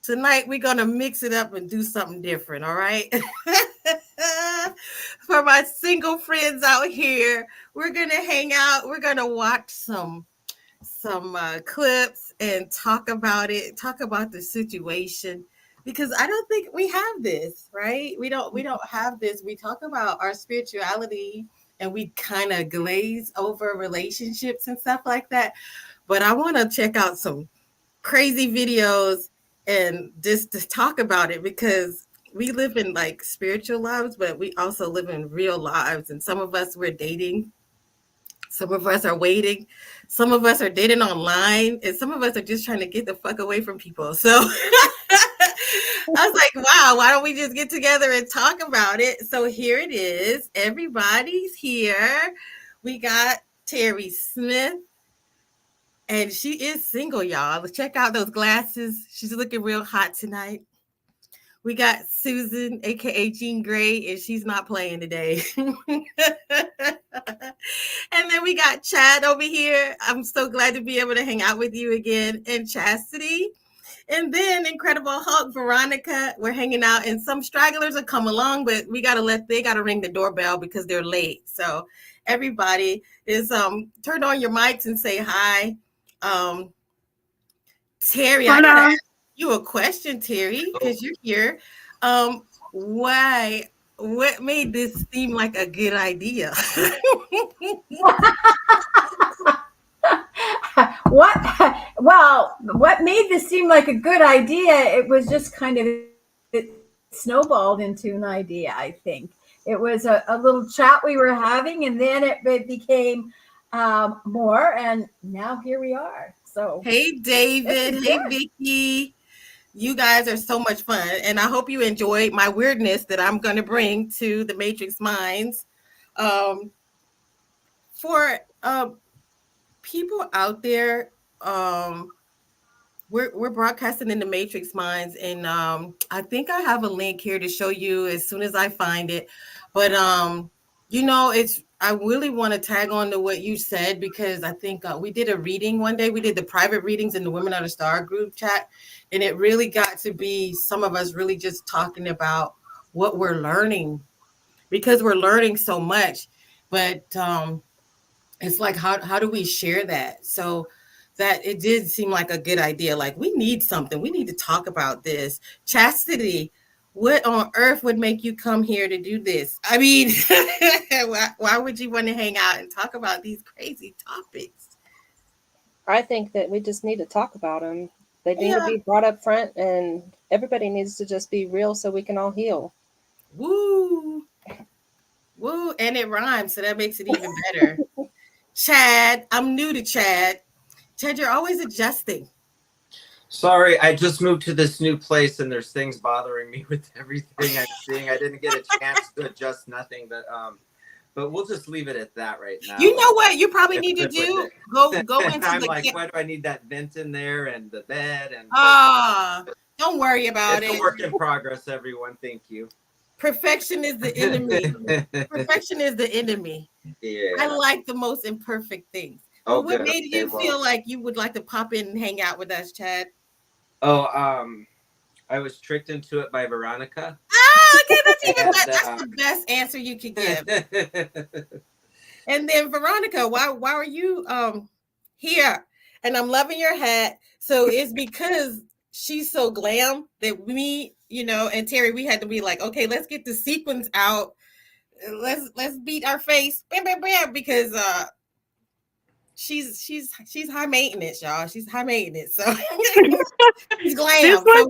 Tonight, we're going to mix it up and do something different, all right? For my single friends out here, we're going to hang out. We're going to watch some clips and talk about it, talk about the situation, because I don't think we have this, right? We don't have this. We talk about our spirituality and we kind of glaze over relationships and stuff like that. But I want to check out some crazy videos and just to talk about it, because we live in like spiritual lives, but we also live in real lives. And some of us, we're dating. Some of us are waiting. Some of us are dating online. And some of us are just trying to get the fuck away from people. So I was like, wow, why don't we just get together and talk about it? So here it is. Everybody's here. We got Terri Smith. And she is single, y'all. Let's check out those glasses. She's looking real hot tonight. We got Susan, aka Jean Grey, and she's not playing today. And then we got Chad over here. I'm so glad to be able to hang out with you again. And Chastity. And then Incredible Hulk, Veronica. We're hanging out, and some stragglers have come along, but they gotta ring the doorbell because they're late. So everybody is turn on your mics and say hi. Terri, I gotta ask you a question, Terri, because you're here. What made this seem like a good idea? What made this seem like a good idea? It was just kind of, it snowballed into an idea, I think. It was a little chat we were having, and then it became more, and now here we are. So hey David, hey Vicky, you guys are so much fun, and I hope you enjoyed my weirdness that I'm going to bring to the Matrix Minds. For people out there, we're broadcasting in the Matrix Minds, and I think I have a link here to show you as soon as I find it. But I really want to tag on to what you said, because I think we did a reading one day. We did the private readings in the Women of the Star group chat, and it really got to be some of us really just talking about what we're learning, because we're learning so much. But it's like, how do we share that? So that it did seem like a good idea. Like, we need something. We need to talk about this. Chastity, what on earth would make you come here to do this? I mean, why would you want to hang out and talk about these crazy topics? I think that we just need to talk about them. They need to be brought up front, and everybody needs to just be real so we can all heal. Woo. Woo. And it rhymes, so that makes it even better. Chad, I'm new to Chad. Chad, you're always adjusting. Sorry, I just moved to this new place and there's things bothering me with everything I'm seeing. I didn't get a chance to adjust nothing, but we'll just leave it at that right now. You know what you probably need to do? Go into I'm like, why do I need that vent in there and the bed? And don't worry about it. It's a work in progress, everyone. Thank you. Perfection is the enemy. Perfection is the enemy. Yeah. I like the most imperfect things. Well, Oh, what good. made Okay, you well, feel like you would like to pop in and hang out with us, Chad? oh, I was tricked into it by Veronica, Ah, okay, that's even and better. That's the best answer you could give. And then Veronica, why are you here? And I'm loving your hat. So it's because she's so glam that we, and Terry, we had to be like, okay, let's get the sequins out. Let's beat our face, bam, bam, bam, because she's high maintenance, y'all. She's high maintenance, so she's This glam. one,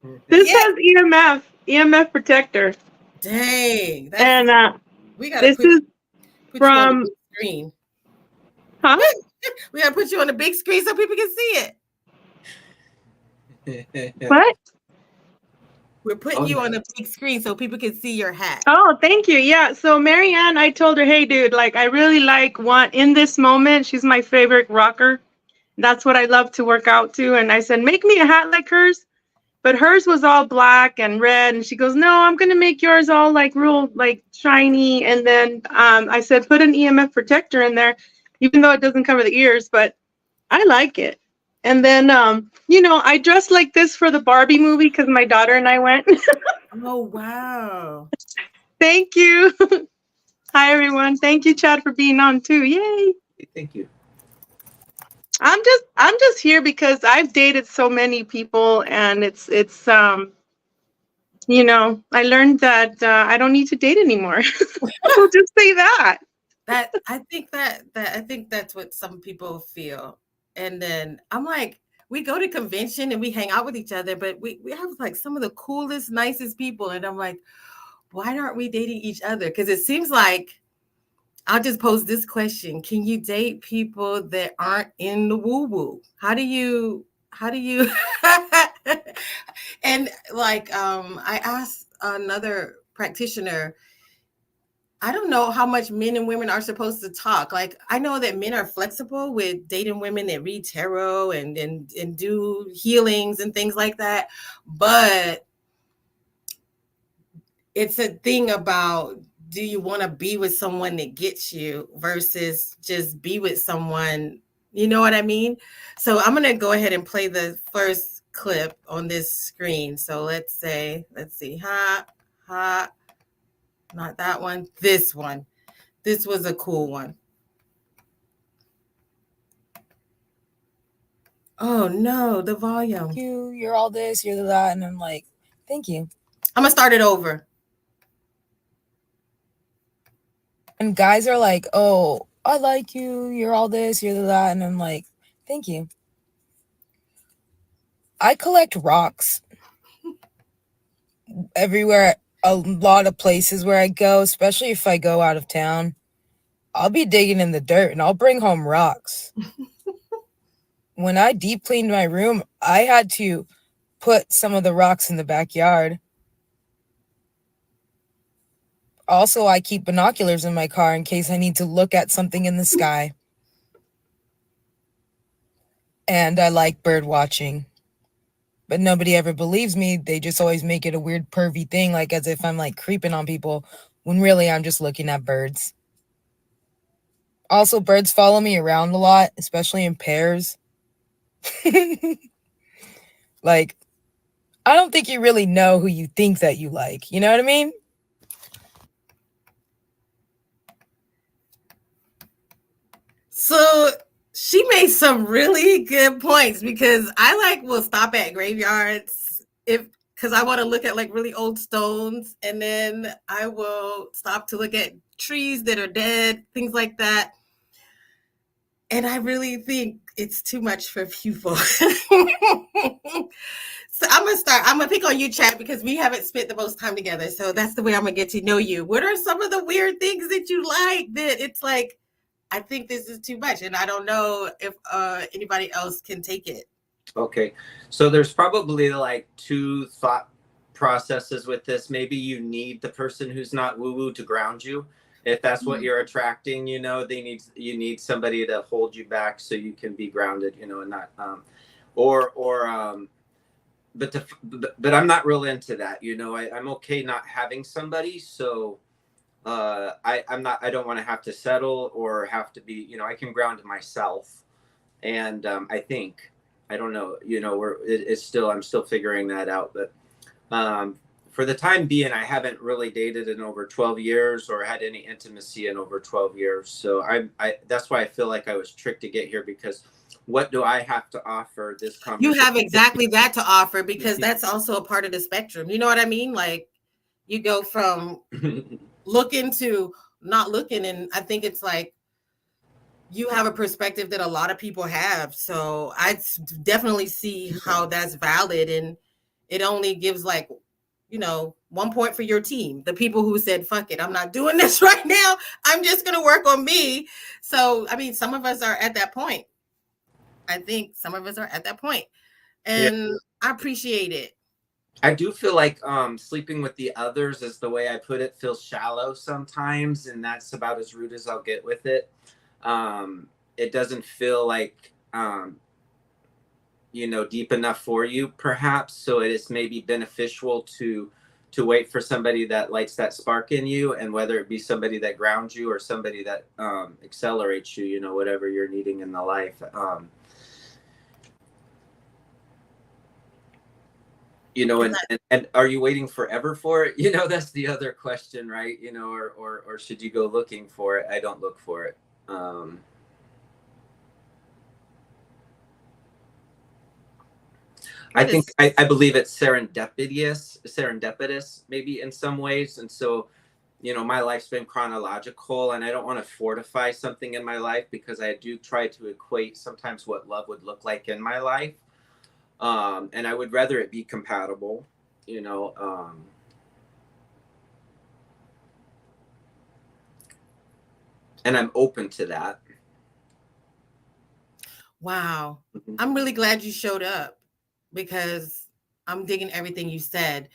So this yeah, has EMF protector, dang, and we gotta this is put you on the from big screen. huh? We gotta put you on the big screen so people can see it. What? We're putting you on the big screen so people can see your hat. Oh, thank you. Yeah. So Marianne, I told her, hey, dude, like I really like in this moment. She's my favorite rocker. That's what I love to work out to. And I said, make me a hat like hers. But hers was all black and red. And she goes, no, I'm going to make yours all like real, like shiny. And then I said, put an EMF protector in there, even though it doesn't cover the ears, but I like it. And then, I dressed like this for the Barbie movie because my daughter and I went. Oh, wow. Thank you. Hi, everyone. Thank you, Chad, for being on too. Yay. Thank you. I'm just here because I've dated so many people, and I learned that I don't need to date anymore. We'll just say that. I think that's what some people feel. And then I'm like, we go to convention and we hang out with each other, but we have like some of the coolest, nicest people. And I'm like, why aren't we dating each other? Because it seems like I'll just pose this question. Can you date people that aren't in the woo-woo? How do you and like I asked another practitioner, I don't know how much men and women are supposed to talk. Like I know that men are flexible with dating women that read tarot and do healings and things like that. But it's a thing about, do you want to be with someone that gets you versus just be with someone, you know what I mean? So I'm going to go ahead and play the first clip on this screen. So let's see, not that one, this one. This was a cool one. Oh no, the volume. You're all this, you're that, and I'm like, thank you. I'm gonna start it over. And guys are like, oh, I like you, you're all this, you're that, and I'm like, thank you. I collect rocks everywhere, a lot of places where I go, especially if I go out of town. I'll be digging in the dirt and I'll bring home rocks. When I deep cleaned my room, I had to put some of the rocks in the backyard. Also, I keep binoculars in my car in case I need to look at something in the sky. And I like bird watching. But nobody ever believes me. They just always make it a weird pervy thing, like as if I'm like creeping on people, when really I'm just looking at birds. Also, birds follow me around a lot, especially in pairs. Like, I don't think you really know who you think that you like. You know what I mean? So she made some really good points because I will stop at graveyards because I want to look at like really old stones, and then I will stop to look at trees that are dead, things like that. And I really think it's too much for people. So I'm gonna pick on you, Chad, because we haven't spent the most time together. So that's the way I'm gonna get to know you. What are some of the weird things that you like that it's like, I think this is too much, and I don't know if anybody else can take it? Okay, so there's probably like two thought processes with this. Maybe you need the person who's not woo-woo to ground you. If that's what you're attracting, you need somebody to hold you back so you can be grounded, and not but I'm not real into that. I'm okay not having somebody. So I don't want to have to settle or have to be, I can ground myself. And I don't know, I'm still figuring that out. But for the time being, I haven't really dated in over 12 years or had any intimacy in over 12 years. So that's why I feel like I was tricked to get here, because what do I have to offer this conversation? You have exactly that to offer, because that's also a part of the spectrum. You know what I mean? Like, you go from looking to not looking. And I think it's like, you have a perspective that a lot of people have. So I definitely see how that's valid. And it only gives, like, 1 point for your team. The people who said, fuck it, I'm not doing this right now. I'm just going to work on me. So, I mean, some of us are at that point. I think some of us are at that point. And I appreciate it. I do feel like sleeping with the others, is the way I put it, feels shallow sometimes. And that's about as rude as I'll get with it. It doesn't feel like, deep enough for you, perhaps. So it is maybe beneficial to wait for somebody that lights that spark in you, and whether it be somebody that grounds you or somebody that accelerates you, whatever you're needing in the life. And are you waiting forever for it? That's the other question, right? Or should you go looking for it? I don't look for it. I believe it's serendipitous, maybe in some ways. And so, my life's been chronological, and I don't want to fortify something in my life, because I do try to equate sometimes what love would look like in my life. And I would rather it be compatible, and I'm open to that. Wow. I'm really glad you showed up, because I'm digging everything you said.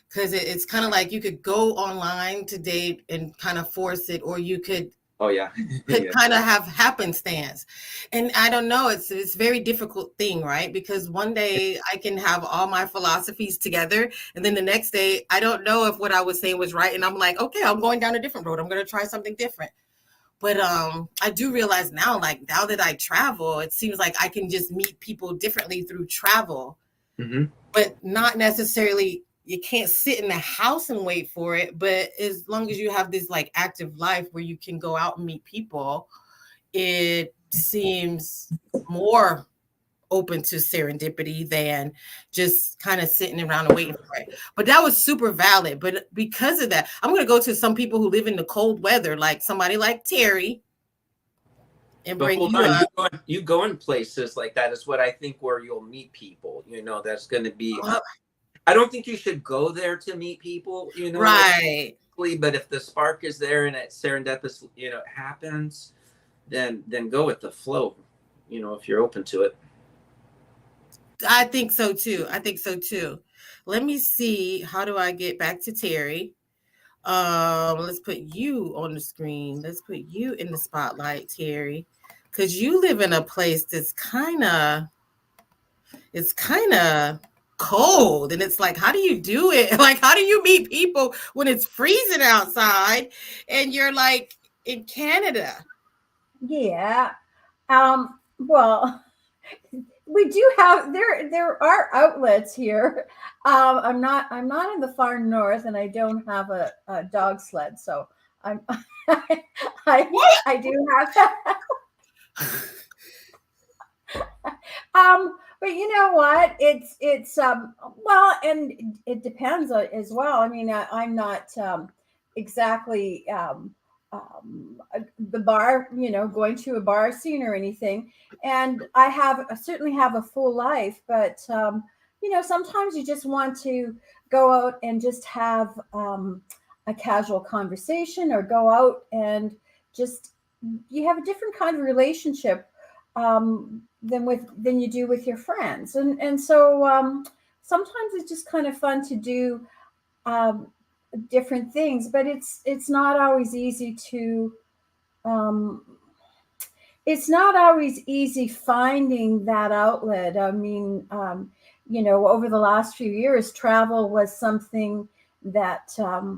Because it's kind of like, you could go online to date and kind of force it, or you could kind of have happenstance. And I don't know, it's a very difficult thing, right? Because one day I can have all my philosophies together, and then the next day I don't know if what I was saying was right, and I'm like, okay, I'm going down a different road, I'm going to try something different. But I do realize now, like, now that I travel, it seems like I can just meet people differently through travel. But not necessarily, you can't sit in the house and wait for it. But as long as you have this, like, active life where you can go out and meet people, it seems more open to serendipity than just kind of sitting around and waiting for it. But that was super valid. But because of that, I'm going to go to some people who live in the cold weather, like somebody like Terri, and bring you up. You go in places like that is what I think, where you'll meet people, that's going to be, I don't think you should go there to meet people, right. But if the spark is there and it's serendipitous, happens, then go with the flow, if you're open to it. I think so too. Let me see. How do I get back to Terri? Let's put you on the screen. Let's put you in the spotlight, Terri, because you live in a place that's kind of cold. And it's like, how do you do it? Like, how do you meet people when it's freezing outside and you're like in Canada? Yeah. Well, we do have, there are outlets here. I'm not in the far north, and I don't have a dog sled, so I do have that. But you know what? It's well, and it depends as well. I mean, I'm not exactly the bar, going to a bar scene or anything. And I certainly have a full life, but sometimes you just want to go out and just have a casual conversation, or go out and just, you have a different kind of relationship than you do with your friends. And so sometimes it's just kind of fun to do different things, but it's not always easy to it's not always easy finding that outlet. I mean, over the last few years, travel was something that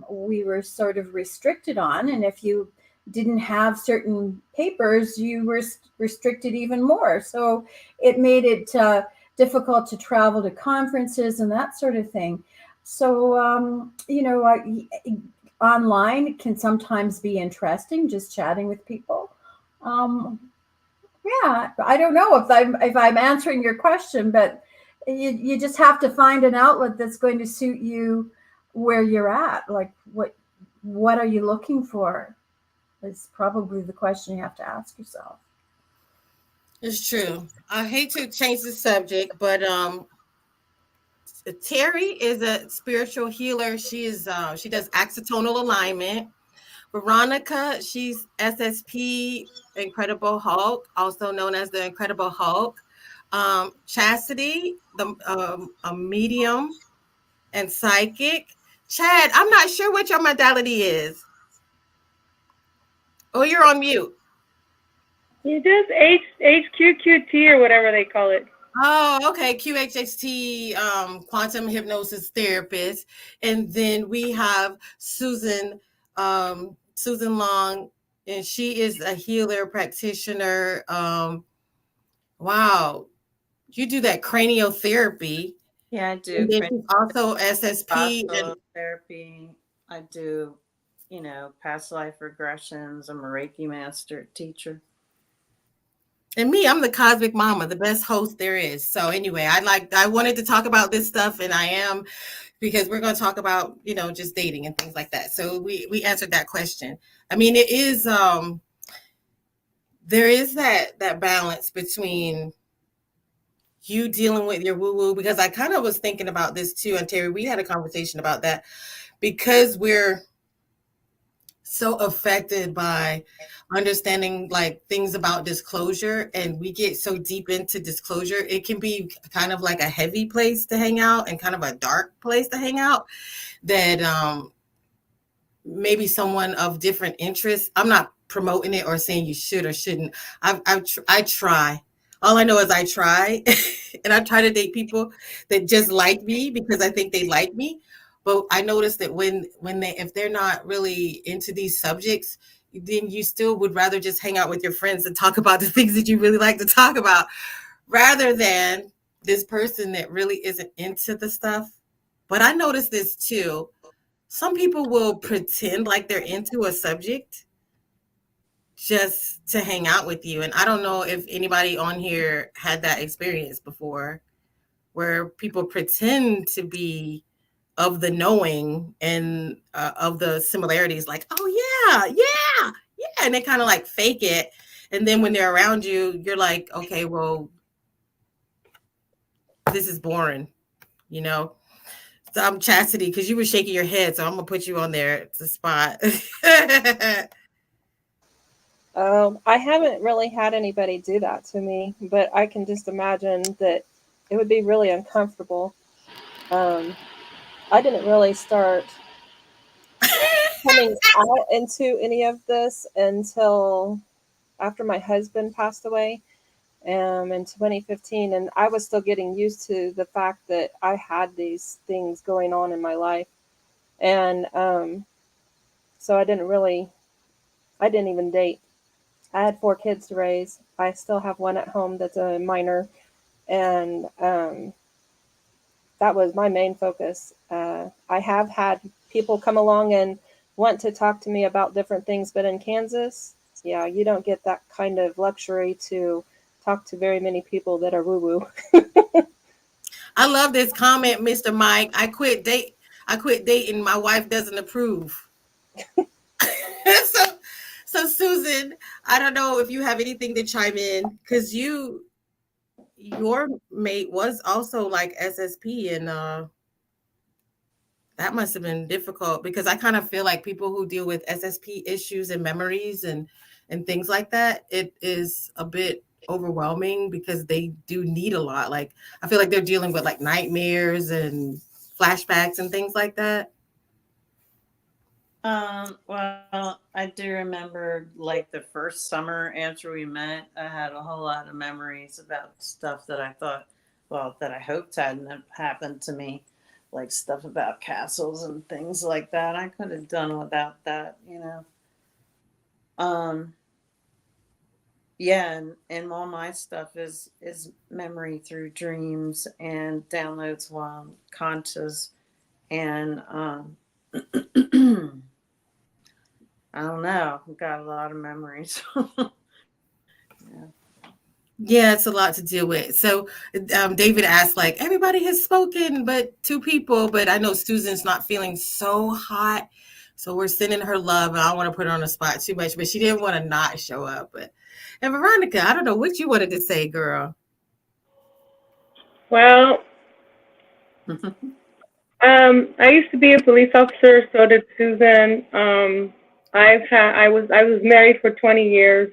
we were sort of restricted on. And if you didn't have certain papers, you were restricted even more. So it made it difficult to travel to conferences and that sort of thing. So, online can sometimes be interesting, just chatting with people. Um, yeah, I don't know if I'm answering your question, but you just have to find an outlet that's going to suit you where you're at. Like what are you looking for? Is probably the question you have to ask yourself. It's true. I hate to change the subject, but Terri is a spiritual healer. She does axonal alignment. Veronica, she's SSP, Incredible Hulk, also known as the Incredible Hulk. Chastity, a medium and psychic. Chad, I'm not sure what your modality is. Oh, you're on mute. He does HQQT or whatever they call it. Oh, okay. QHHT, quantum hypnosis therapist. And then we have Susan Long, and she is a healer practitioner. Wow. You do that craniotherapy. Yeah, I do. And then she's also SSP. And Therapy. I do, past life regressions. I'm a Reiki master teacher. And me, I'm the cosmic mama, the best host there is. So anyway, I wanted to talk about this stuff, and I am, because we're going to talk about, just dating and things like that. So we answered that question. I mean, it is there is that balance between you dealing with your woo-woo, because I kind of was thinking about this too, and Terri, we had a conversation about that, because we're so affected by understanding like things about disclosure, and we get so deep into disclosure, it can be kind of like a heavy place to hang out and kind of a dark place to hang out, that maybe someone of different interests, I'm not promoting it or saying you should or shouldn't. I try. All I know is I try and I try to date people that just like me because I think they like me. But I noticed that if they're not really into these subjects, then you still would rather just hang out with your friends and talk about the things that you really like to talk about, rather than this person that really isn't into the stuff. But I noticed this too. Some people will pretend like they're into a subject just to hang out with you. And I don't know if anybody on here had that experience before, where people pretend to be of the knowing and of the similarities, like, oh yeah, and they kind of like fake it, and then when they're around you, you're like, okay, well, this is boring, so I'm Chastity, because you were shaking your head, so I'm gonna put you on there. It's a spot. I haven't really had anybody do that to me, but I can just imagine that it would be really uncomfortable. I didn't really start coming out into any of this until after my husband passed away in 2015, and I was still getting used to the fact that I had these things going on in my life, and so I didn't even date. I had 4 kids to raise. I still have one at home that's a minor, and that was my main focus. I have had people come along and want to talk to me about different things, but in Kansas, yeah, you don't get that kind of luxury to talk to very many people that are woo-woo. I love this comment, Mr. Mike. I quit dating. My wife doesn't approve. So Susan, I don't know if you have anything to chime in, because your mate was also like SSP, and that must have been difficult, because I kind of feel like people who deal with SSP issues and memories and things like that, it is a bit overwhelming, because they do need a lot. Like, I feel like they're dealing with like nightmares and flashbacks and things like that. Well, I do remember like the first summer after we met, I had a whole lot of memories about stuff that I thought, well, that I hoped hadn't happened to me. like stuff about castles and things like that. I could have done without that, you know. Um, yeah, and all my stuff is memory through dreams and downloads while I'm conscious. And I don't know, I've got a lot of memories. Yeah. Yeah, it's a lot to deal with. So, David asked, like, everybody has spoken, but two people. But I know Susan's not feeling so hot, so we're sending her love. And I don't want to put her on the spot too much, but she didn't want to not show up. But and Veronica, I don't know what you wanted to say, girl. Well, I used to be a police officer, so did Susan. I was married for 20 years,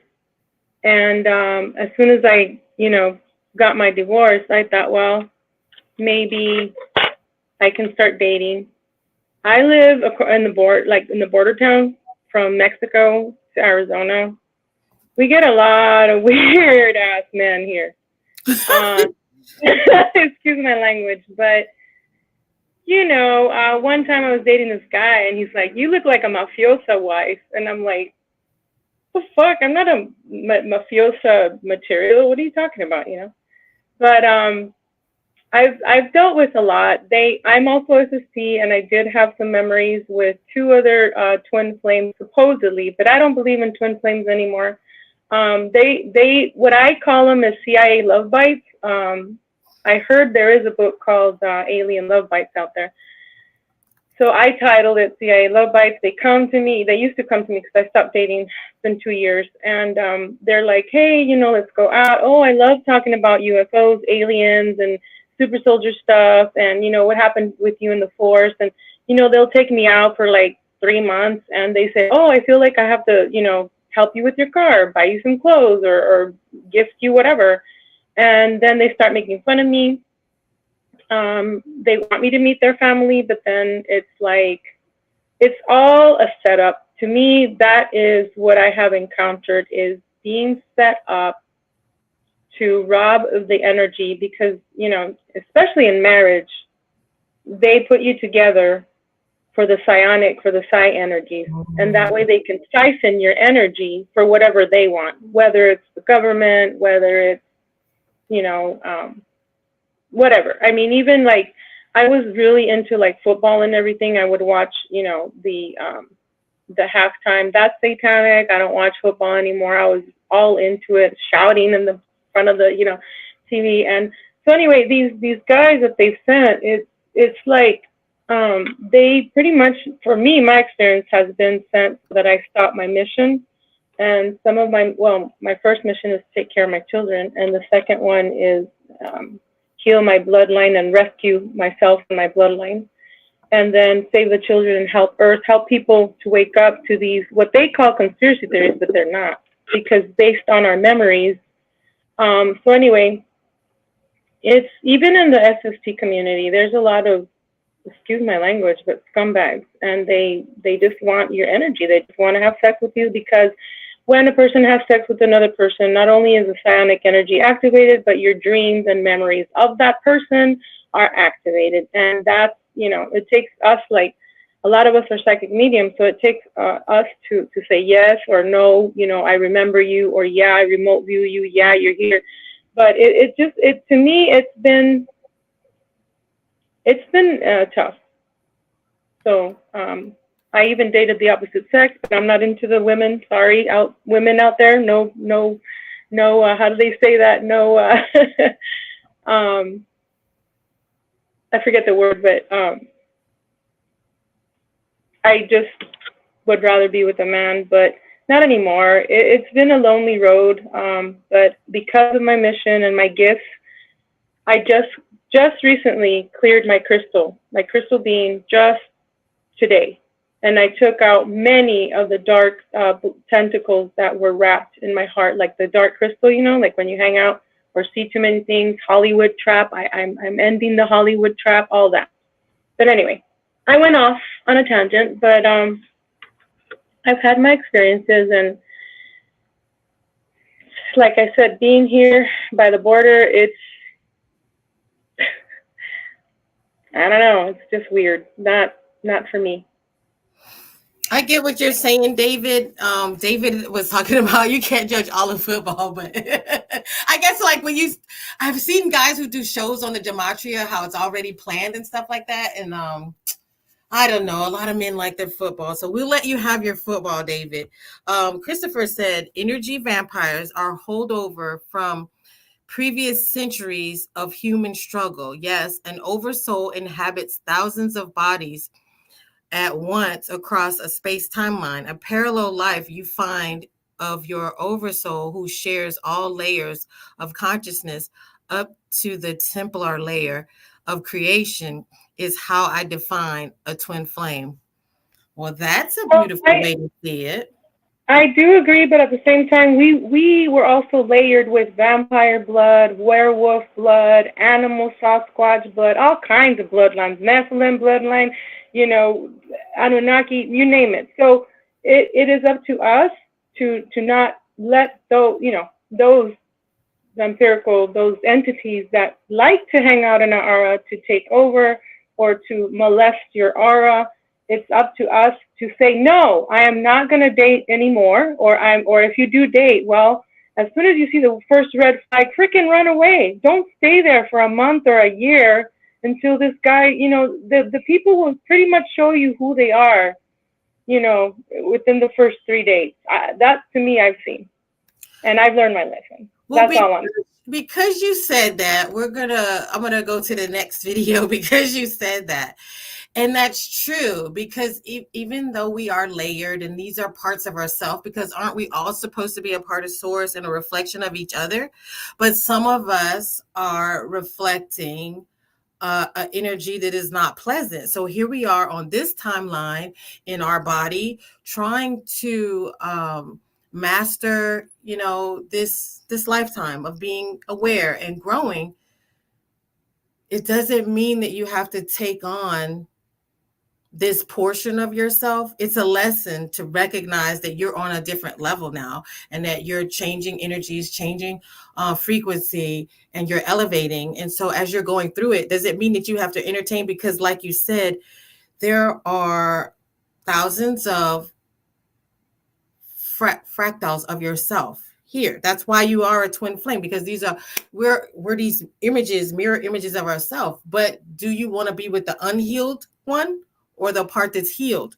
and as soon as I, got my divorce, I thought, well, maybe I can start dating. I live in the border town from Mexico to Arizona. We get a lot of weird ass men here. Excuse my language, but one time I was dating this guy, and he's like, "You look like a mafiosa wife," and I'm like, "The fuck? I'm not a mafiosa material. What are you talking about?" But I've dealt with a lot. I'm also SSP, and I did have some memories with two other twin flames supposedly, but I don't believe in twin flames anymore. They what I call them is CIA love bites. I heard there is a book called Alien Love Bites out there. So I titled it CIA Love Bites. They come to me. They used to come to me because I stopped dating. It's been 2 years. And they're like, hey, let's go out. Oh, I love talking about UFOs, aliens, and super soldier stuff. And, what happened with you in the force. And, they'll take me out for like 3 months. And they say, oh, I feel like I have to, help you with your car, buy you some clothes, or gift you whatever. And then they start making fun of me. They want me to meet their family, but then it's like, it's all a setup. To me, that is what I have encountered, is being set up to rob of the energy, because, especially in marriage, they put you together for the psi energies. And that way they can siphon your energy for whatever they want, whether it's the government, whether it's, whatever. I mean, even like, I was really into like football and everything. I would watch, the halftime. That's satanic. I don't watch football anymore. I was all into it, shouting in the front of the, TV. And so anyway, these guys that they sent, it's like, they pretty much, for me, my experience has been sent so that I stop my mission. And some of my first mission is to take care of my children. And the second one is, heal my bloodline and rescue myself and my bloodline, and then save the children and help Earth, help people to wake up to these, what they call conspiracy theories, but they're not, because based on our memories. So anyway, it's even in the SST community, there's a lot of, excuse my language, but scumbags, and they just want your energy. They just want to have sex with you, because when a person has sex with another person, not only is the psionic energy activated, but your dreams and memories of that person are activated. And that's, it takes us, like, a lot of us are psychic mediums, so it takes us to say yes or no, I remember you, or yeah, I remote view you, yeah, you're here. But to me, it's been tough. So, I even dated the opposite sex, but I'm not into the women. Sorry, women out there. No. How do they say that? No. I forget the word, but I just would rather be with a man, but not anymore. It's been a lonely road. But because of my mission and my gifts, I just recently cleared my crystal being just today. And I took out many of the dark tentacles that were wrapped in my heart, like the dark crystal, like when you hang out or see too many things, Hollywood trap. I'm ending the Hollywood trap, all that. But anyway, I went off on a tangent, but I've had my experiences, and like I said, being here by the border, it's I don't know. It's just weird. Not for me. I get what you're saying, David. David was talking about you can't judge all of football, but I guess like when I've seen guys who do shows on the gematria, how it's already planned and stuff like that. And I don't know, a lot of men like their football, so we'll let you have your football, David. Christopher said energy vampires are holdover from previous centuries of human struggle. Yes, an oversoul inhabits thousands of bodies at once across a space timeline, a parallel life you find of your oversoul who shares all layers of consciousness up to the Templar layer of creation is how I define a twin flame. Well, that's a beautiful way to see it. I do agree, but at the same time, we were also layered with vampire blood, werewolf blood, animal Sasquatch blood, all kinds of bloodlines, Nephilim bloodline, Anunnaki, you name it. So it is up to us to not let those empirical, those entities that like to hang out in our aura to take over or to molest your aura. It's up to us to say, no, I am not going to date anymore. Or if you do date, well, as soon as you see the first red flag, freaking run away. Don't stay there for a month or a year until this guy, the people will pretty much show you who they are, within the first 3 dates. That to me, I've seen, and I've learned my lesson. Well, That's all I'm. Because you said that, I'm gonna go to the next video because you said that. And that's true, because even though we are layered and these are parts of ourselves, because aren't we all supposed to be a part of source and a reflection of each other? But some of us are reflecting an energy that is not pleasant. So here we are on this timeline in our body trying to master, this lifetime of being aware and growing. It doesn't mean that you have to take on this portion of yourself. It's a lesson to recognize that you're on a different level now and that you're changing energies, changing frequency, and you're elevating. And so as you're going through it, does it mean that you have to entertain? Because like you said, there are thousands of fractals of yourself here. That's why you are a twin flame, because we're these images, mirror images of ourselves. But do you want to be with the unhealed one or the part that's healed?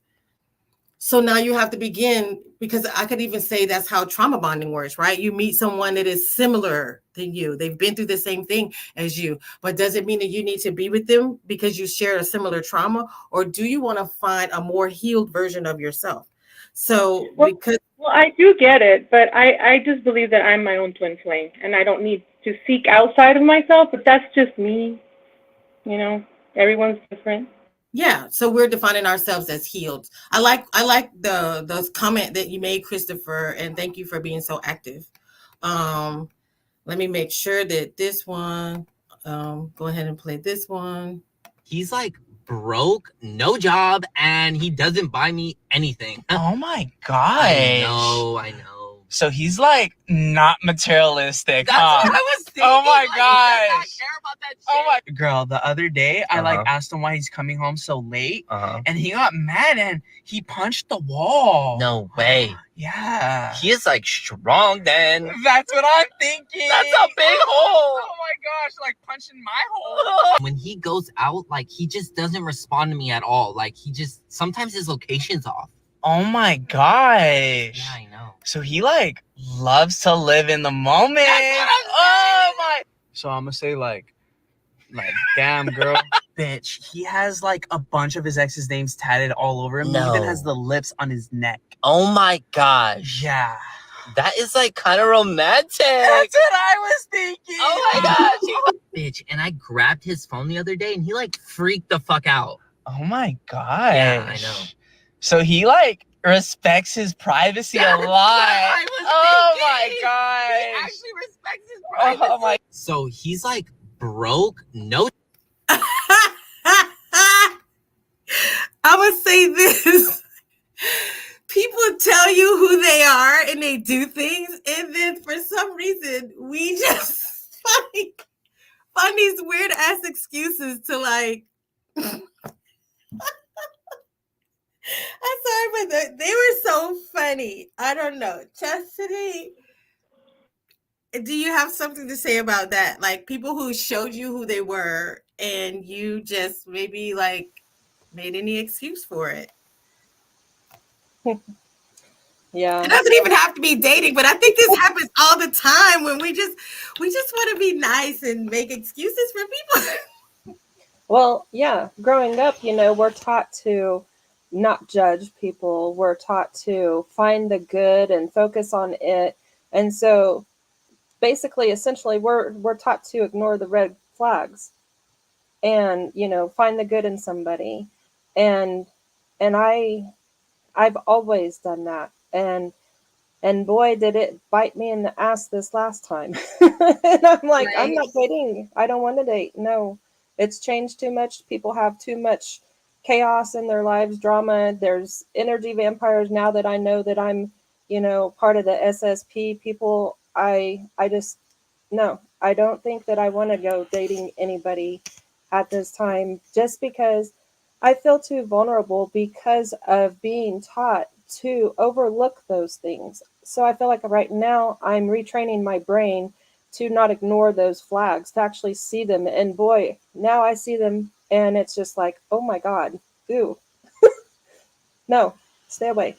So now you have to begin, because I could even say that's how trauma bonding works, right? You meet someone that is similar to you. They've been through the same thing as you, but does it mean that you need to be with them because you share a similar trauma? Or do you want to find a more healed version of yourself? So well, I do get it, but I just believe that I'm my own twin flame and I don't need to seek outside of myself, but that's just me. Everyone's different. Yeah, so we're defining ourselves as healed. I like the comment that you made, Christopher, and thank you for being so active. Let me make sure that this one, go ahead and play this one. He's like broke, no job, and he doesn't buy me anything. Oh my gosh. I know. So he's like not materialistic. That's what I was thinking. Oh my Like, gosh. He does not care about that shit. Oh my girl, the other day I asked him why he's coming home so late, and he got mad and he punched the wall. No way. Yeah. He is like strong then. That's what I'm thinking. That's a big hole. Oh my gosh, like punching my hole. When he goes out, like he just doesn't respond to me at all. Like sometimes his location's off. Oh my gosh. Yeah, I know. So he like loves to live in the moment. Oh my. So I'm gonna say like damn girl. Bitch, he has like a bunch of his ex's names tatted all over him. No. He even has the lips on his neck. Oh my gosh. Yeah. That is like kind of romantic. That's what I was thinking. Oh my gosh. Bitch, and I grabbed his phone the other day and he like freaked the fuck out. Oh my gosh. Yeah, I know. So he like respects his privacy a lot. Oh my gosh. He actually respects his privacy. Oh my. So he's like broke, no. I'm gonna say this. People tell you who they are and they do things, and then for some reason we just find these weird ass excuses to like I'm sorry, but they were so funny. I don't know. Chastity, do you have something to say about that? Like people who showed you who they were and you just maybe like made any excuse for it. Yeah. It doesn't even have to be dating, but I think this happens all the time when we just want to be nice and make excuses for people. Well, yeah, growing up, we're taught to not judge people. We're taught to find the good and focus on it. And so basically, essentially, we're taught to ignore the red flags and, find the good in somebody. And and I've always done that. And boy, did it bite me in the ass this last time. And I'm like, I'm Right. not dating. I don't want to date. No, it's changed too much. People have too much chaos in their lives, drama. There's energy vampires now that I know that I'm, part of the SSP people. I just, no, I don't think that I want to go dating anybody at this time just because I feel too vulnerable because of being taught to overlook those things. So I feel like right now I'm retraining my brain to not ignore those flags, to actually see them. And boy, now I see them and it's just like, oh my God, ooh, no, stay away.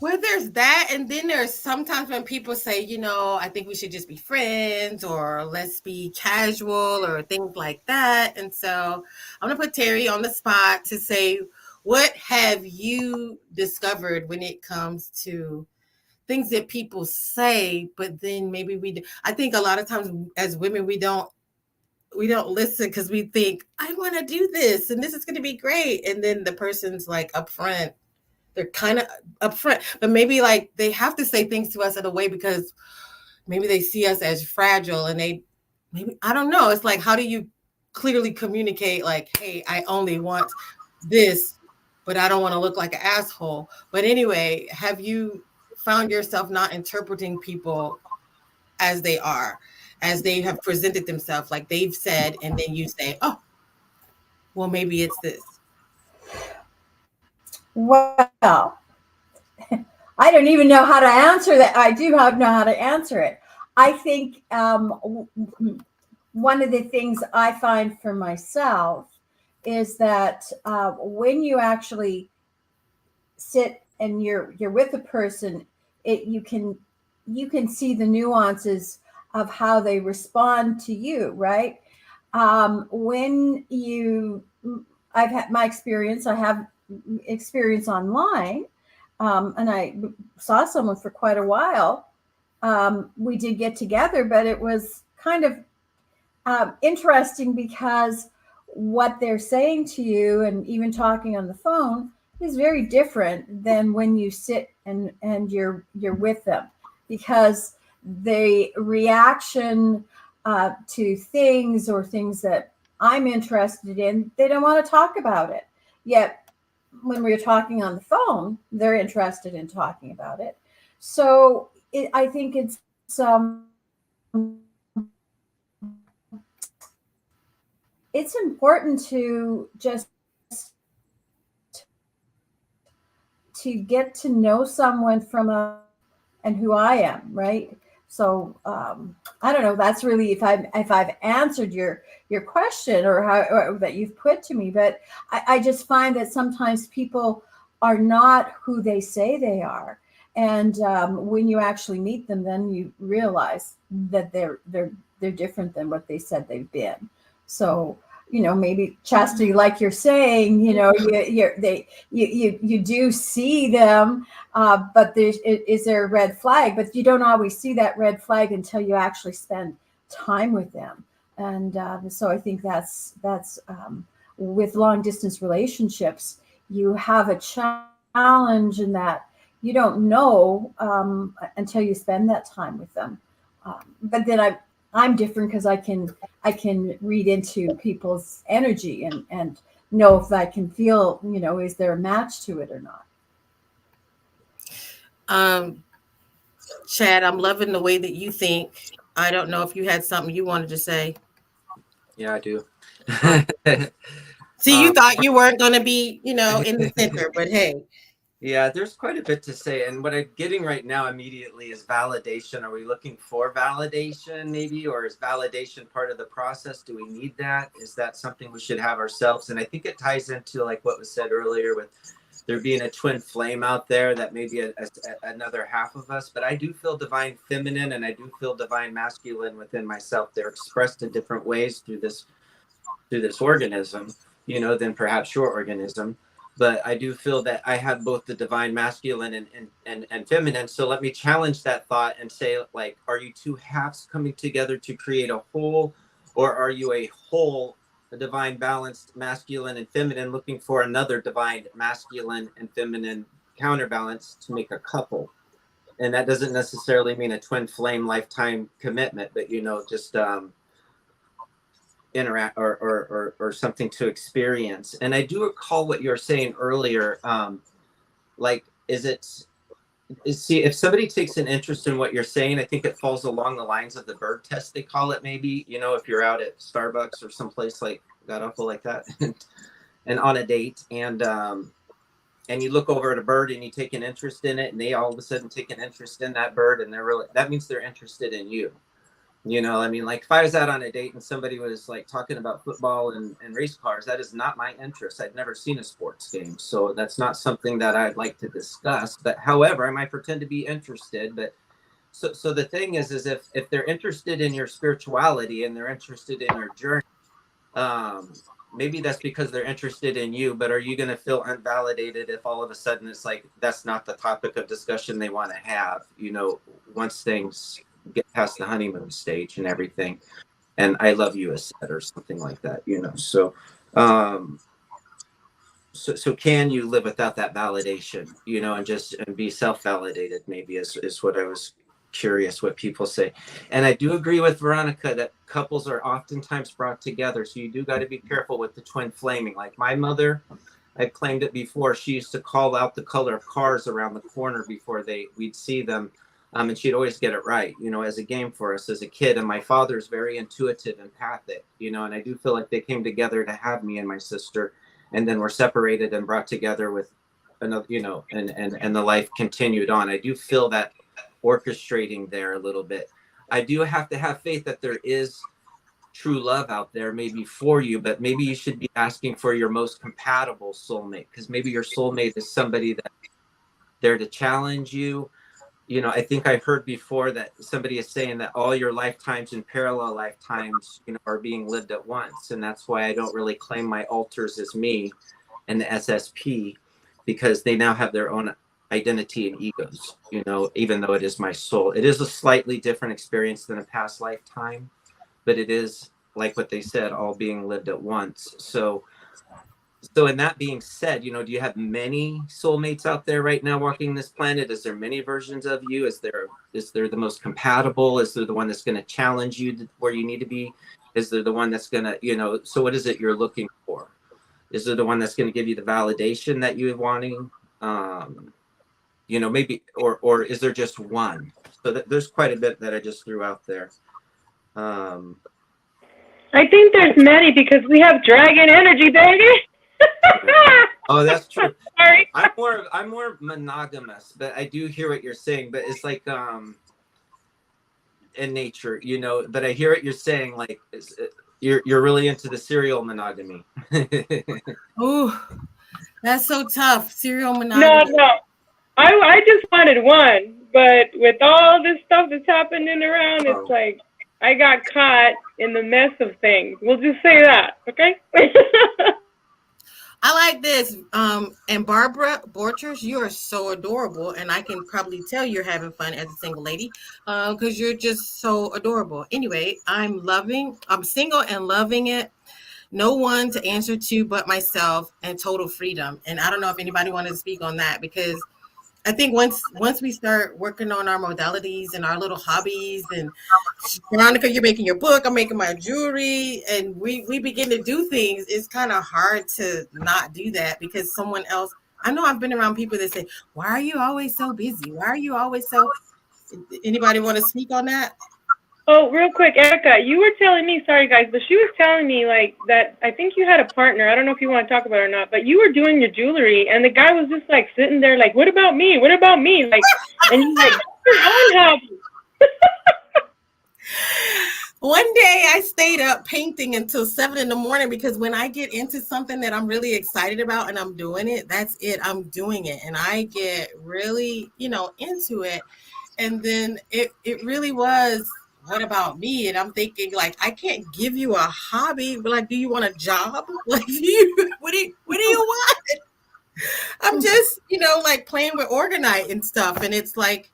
Well, there's that, and then there's sometimes when people say, I think we should just be friends or let's be casual or things like that. And so I'm gonna put Terry on the spot to say, what have you discovered when it comes to things that people say, but then maybe I think a lot of times as women we don't listen because we think I want to do this and this is going to be great, and then the person's like upfront, they're kind of upfront, but maybe like they have to say things to us in a way because maybe they see us as fragile and maybe, I don't know. It's like, how do you clearly communicate like, hey, I only want this, but I don't want to look like an asshole. But anyway, have you found yourself not interpreting people as they are, as they have presented themselves, like they've said, and then you say, oh, well, maybe it's this. Well, I don't even know how to answer that. I do not know how to answer it. I think one of the things I find for myself is that when you actually sit and you're with a person, you can see the nuances of how they respond to you, right? When you, I've had my experience. I have experience online, and I saw someone for quite a while. We did get together, but it was kind of interesting because what they're saying to you and even talking on the phone is very different than when you sit and you're with them, because the reaction to things or things that I'm interested in, they don't want to talk about it. Yet when we're talking on the phone, they're interested in talking about it. So I think um, it's important to just to get to know someone from and who I am, right? So I don't know. That's really if I've answered your question or how or that you've put to me, but I just find that sometimes people are not who they say they are, and when you actually meet them, then you realize that they're different than what they said they've been. So maybe Chastity, like you're saying, you do see them, but is there a red flag? But you don't always see that red flag until you actually spend time with them. And so I think that's with long distance relationships, you have a challenge in that you don't know until you spend that time with them. But then I'm different because I can read into people's energy and know if I can feel, is there a match to it or not. Um, Chad, I'm loving the way that you think. I don't know if you had something you wanted to say. Yeah, I do. See, you thought you weren't going to be, in the center, but hey. Yeah, there's quite a bit to say. And what I'm getting right now immediately is validation. Are we looking for validation maybe? Or is validation part of the process? Do we need that? Is that something we should have ourselves? And I think it ties into like what was said earlier with there being a twin flame out there that may be another half of us. But I do feel divine feminine and I do feel divine masculine within myself. They're expressed in different ways through this organism, than perhaps your organism. But I do feel that I have both the divine masculine and feminine. So let me challenge that thought and say, like, are you two halves coming together to create a whole, or are you a whole, a divine balanced masculine and feminine looking for another divine masculine and feminine counterbalance to make a couple? And that doesn't necessarily mean a twin flame lifetime commitment, but just interact or something to experience. And I do recall what you were saying earlier. See, if somebody takes an interest in what you're saying, I think it falls along the lines of the bird test, they call it, maybe, if you're out at Starbucks or someplace like god awful like that and on a date and you look over at a bird and you take an interest in it and they all of a sudden take an interest in that bird and that means they're interested in you. Like if I was out on a date and somebody was like talking about football and race cars, that is not my interest. I'd never seen a sports game. So that's not something that I'd like to discuss. But however, I might pretend to be interested. But so the thing is if they're interested in your spirituality and they're interested in your journey, maybe that's because they're interested in you. But are you going to feel unvalidated if all of a sudden it's like that's not the topic of discussion they want to have, once things get past the honeymoon stage and everything, and I love you as said or something like that, so can you live without that validation, and be self-validated, maybe is what I was curious what people say. And I do agree with Veronica that couples are oftentimes brought together, so you do got to be careful with the twin flaming. Like my mother, I claimed it before, she used to call out the color of cars around the corner before we'd see them. And she'd always get it right, as a game for us as a kid. And my father's very intuitive, empathic, and I do feel like they came together to have me and my sister, and then were separated and brought together with another, and the life continued on. I do feel that orchestrating there a little bit. I do have to have faith that there is true love out there, maybe for you, but maybe you should be asking for your most compatible soulmate, because maybe your soulmate is somebody that's there to challenge you. I think I heard before that somebody is saying that all your lifetimes and parallel lifetimes, are being lived at once. And that's why I don't really claim my alters as me and the SSP, because they now have their own identity and egos, even though it is my soul. It is a slightly different experience than a past lifetime, but it is like what they said, all being lived at once. So in that being said, do you have many soulmates out there right now walking this planet? Is there many versions of you? Is there the most compatible? Is there the one that's going to challenge you where you need to be? Is there the one that's going to, so what is it you're looking for? Is there the one that's going to give you the validation that you're wanting? Maybe, or is there just one? So there's quite a bit that I just threw out there. I think there's many because we have dragon energy, baby. Oh, that's true. Sorry. I'm more monogamous, but I do hear what you're saying. But it's like in nature, But I hear what you're saying. Like you're really into the serial monogamy. Ooh, that's so tough. Serial monogamy. No. I just wanted one, but with all this stuff that's happening around, it's like I got caught in the mess of things. We'll just say that, okay? I like this. And Barbara Borchers, you are so adorable. And I can probably tell you're having fun as a single lady because you're just so adorable. Anyway, I'm single and loving it. No one to answer to but myself, and total freedom. And I don't know if anybody wanted to speak on that, because I think once we start working on our modalities and our little hobbies, and Veronica, you're making your book, I'm making my jewelry, and we begin to do things, it's kind of hard to not do that, because someone else, I know I've been around people that say, why are you always so busy? Why are you always so, anybody want to speak on that? Oh, real quick, Erica, you were telling me, sorry guys, but she was telling me like that I think you had a partner. I don't know if you want to talk about it or not, but you were doing your jewelry and the guy was just like sitting there like, what about me? What about me? Like, and you're like, that's your own hobby. One day I stayed up painting until 7 in the morning because when I get into something that I'm really excited about and I'm doing it, that's it. I'm doing it. And I get really, into it. And then it really was, what about me? And I'm thinking, like, I can't give you a hobby, but like, do you want a job? Like, what do you want? I'm just, like playing with organite and stuff. And it's like,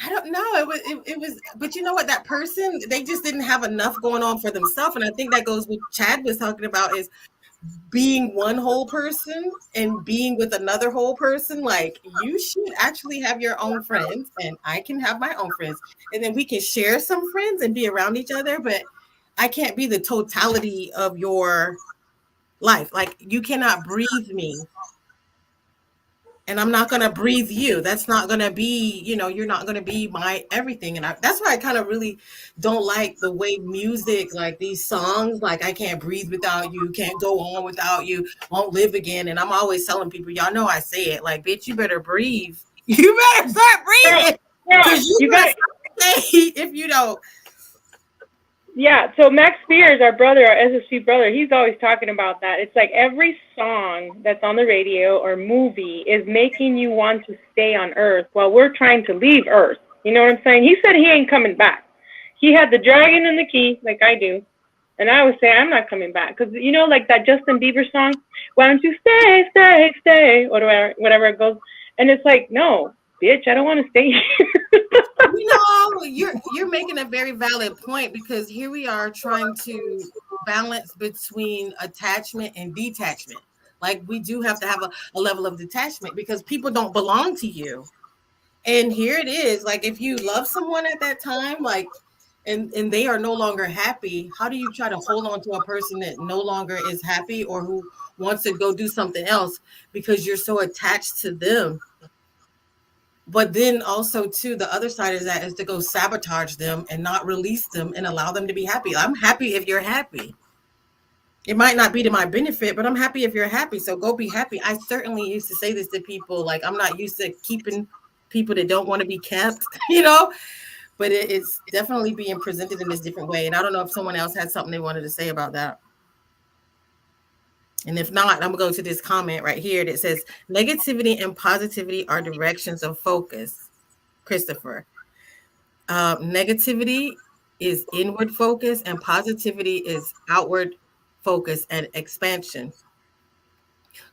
I don't know. It was, but you know what? That person, they just didn't have enough going on for themselves. And I think that goes with Chad was talking about is being one whole person and being with another whole person. Like, you should actually have your own friends and I can have my own friends. And then we can share some friends and be around each other. But I can't be the totality of your life. Like, you cannot breathe me. And I'm not going to breathe you. That's not going to be, you're not going to be my everything. And that's why I kind of really don't like the way music, like these songs, like I can't breathe without you, can't go on without you, won't live again. And I'm always telling people, y'all know I say it, like, bitch, you better breathe. You better start breathing. Because you got to say if you don't. Yeah, so Max Spears, our brother, our SSP brother, he's always talking about that. It's like every song that's on the radio or movie is making you want to stay on Earth while we're trying to leave Earth. You know what I'm saying? He said he ain't coming back. He had the dragon and the key, like I do. And I would say, I'm not coming back. Because, like that Justin Bieber song, why don't you stay, stay, stay, or whatever it goes. And it's like, no, bitch, I don't want to stay here. You're making a very valid point because here we are trying to balance between attachment and detachment. Like, we do have to have a level of detachment because people don't belong to you. And here it is. Like, if you love someone at that time, like, and they are no longer happy, how do you try to hold on to a person that no longer is happy or who wants to go do something else because you're so attached to them? But then also, too, the other side of that is to go sabotage them and not release them and allow them to be happy. I'm happy if you're happy. It might not be to my benefit, but I'm happy if you're happy. So go be happy. I certainly used to say this to people. Like, I'm not used to keeping people that don't want to be kept, but it's definitely being presented in this different way. And I don't know if someone else had something they wanted to say about that. And if not, I'm going to go to this comment right here that says, negativity and positivity are directions of focus. Christopher. Negativity is inward focus and positivity is outward focus and expansion.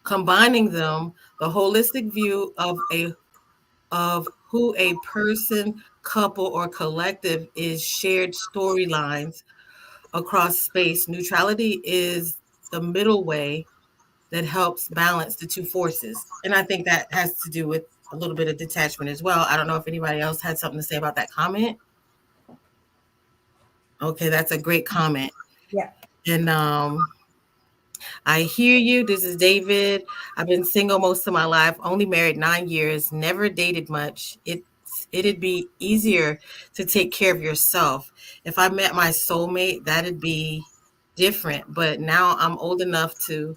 Combining them, the holistic view of who a person, couple, or collective is shared storylines across space. Neutrality is the middle way that helps balance the two forces. And I think that has to do with a little bit of detachment as well. I don't know if anybody else had something to say about that comment. Okay, that's a great comment. Yeah. And I hear you. This is David. I've been single most of my life, only married 9 years, never dated much. It'd be easier to take care of yourself. If I met my soulmate, that'd be different. But now I'm old enough that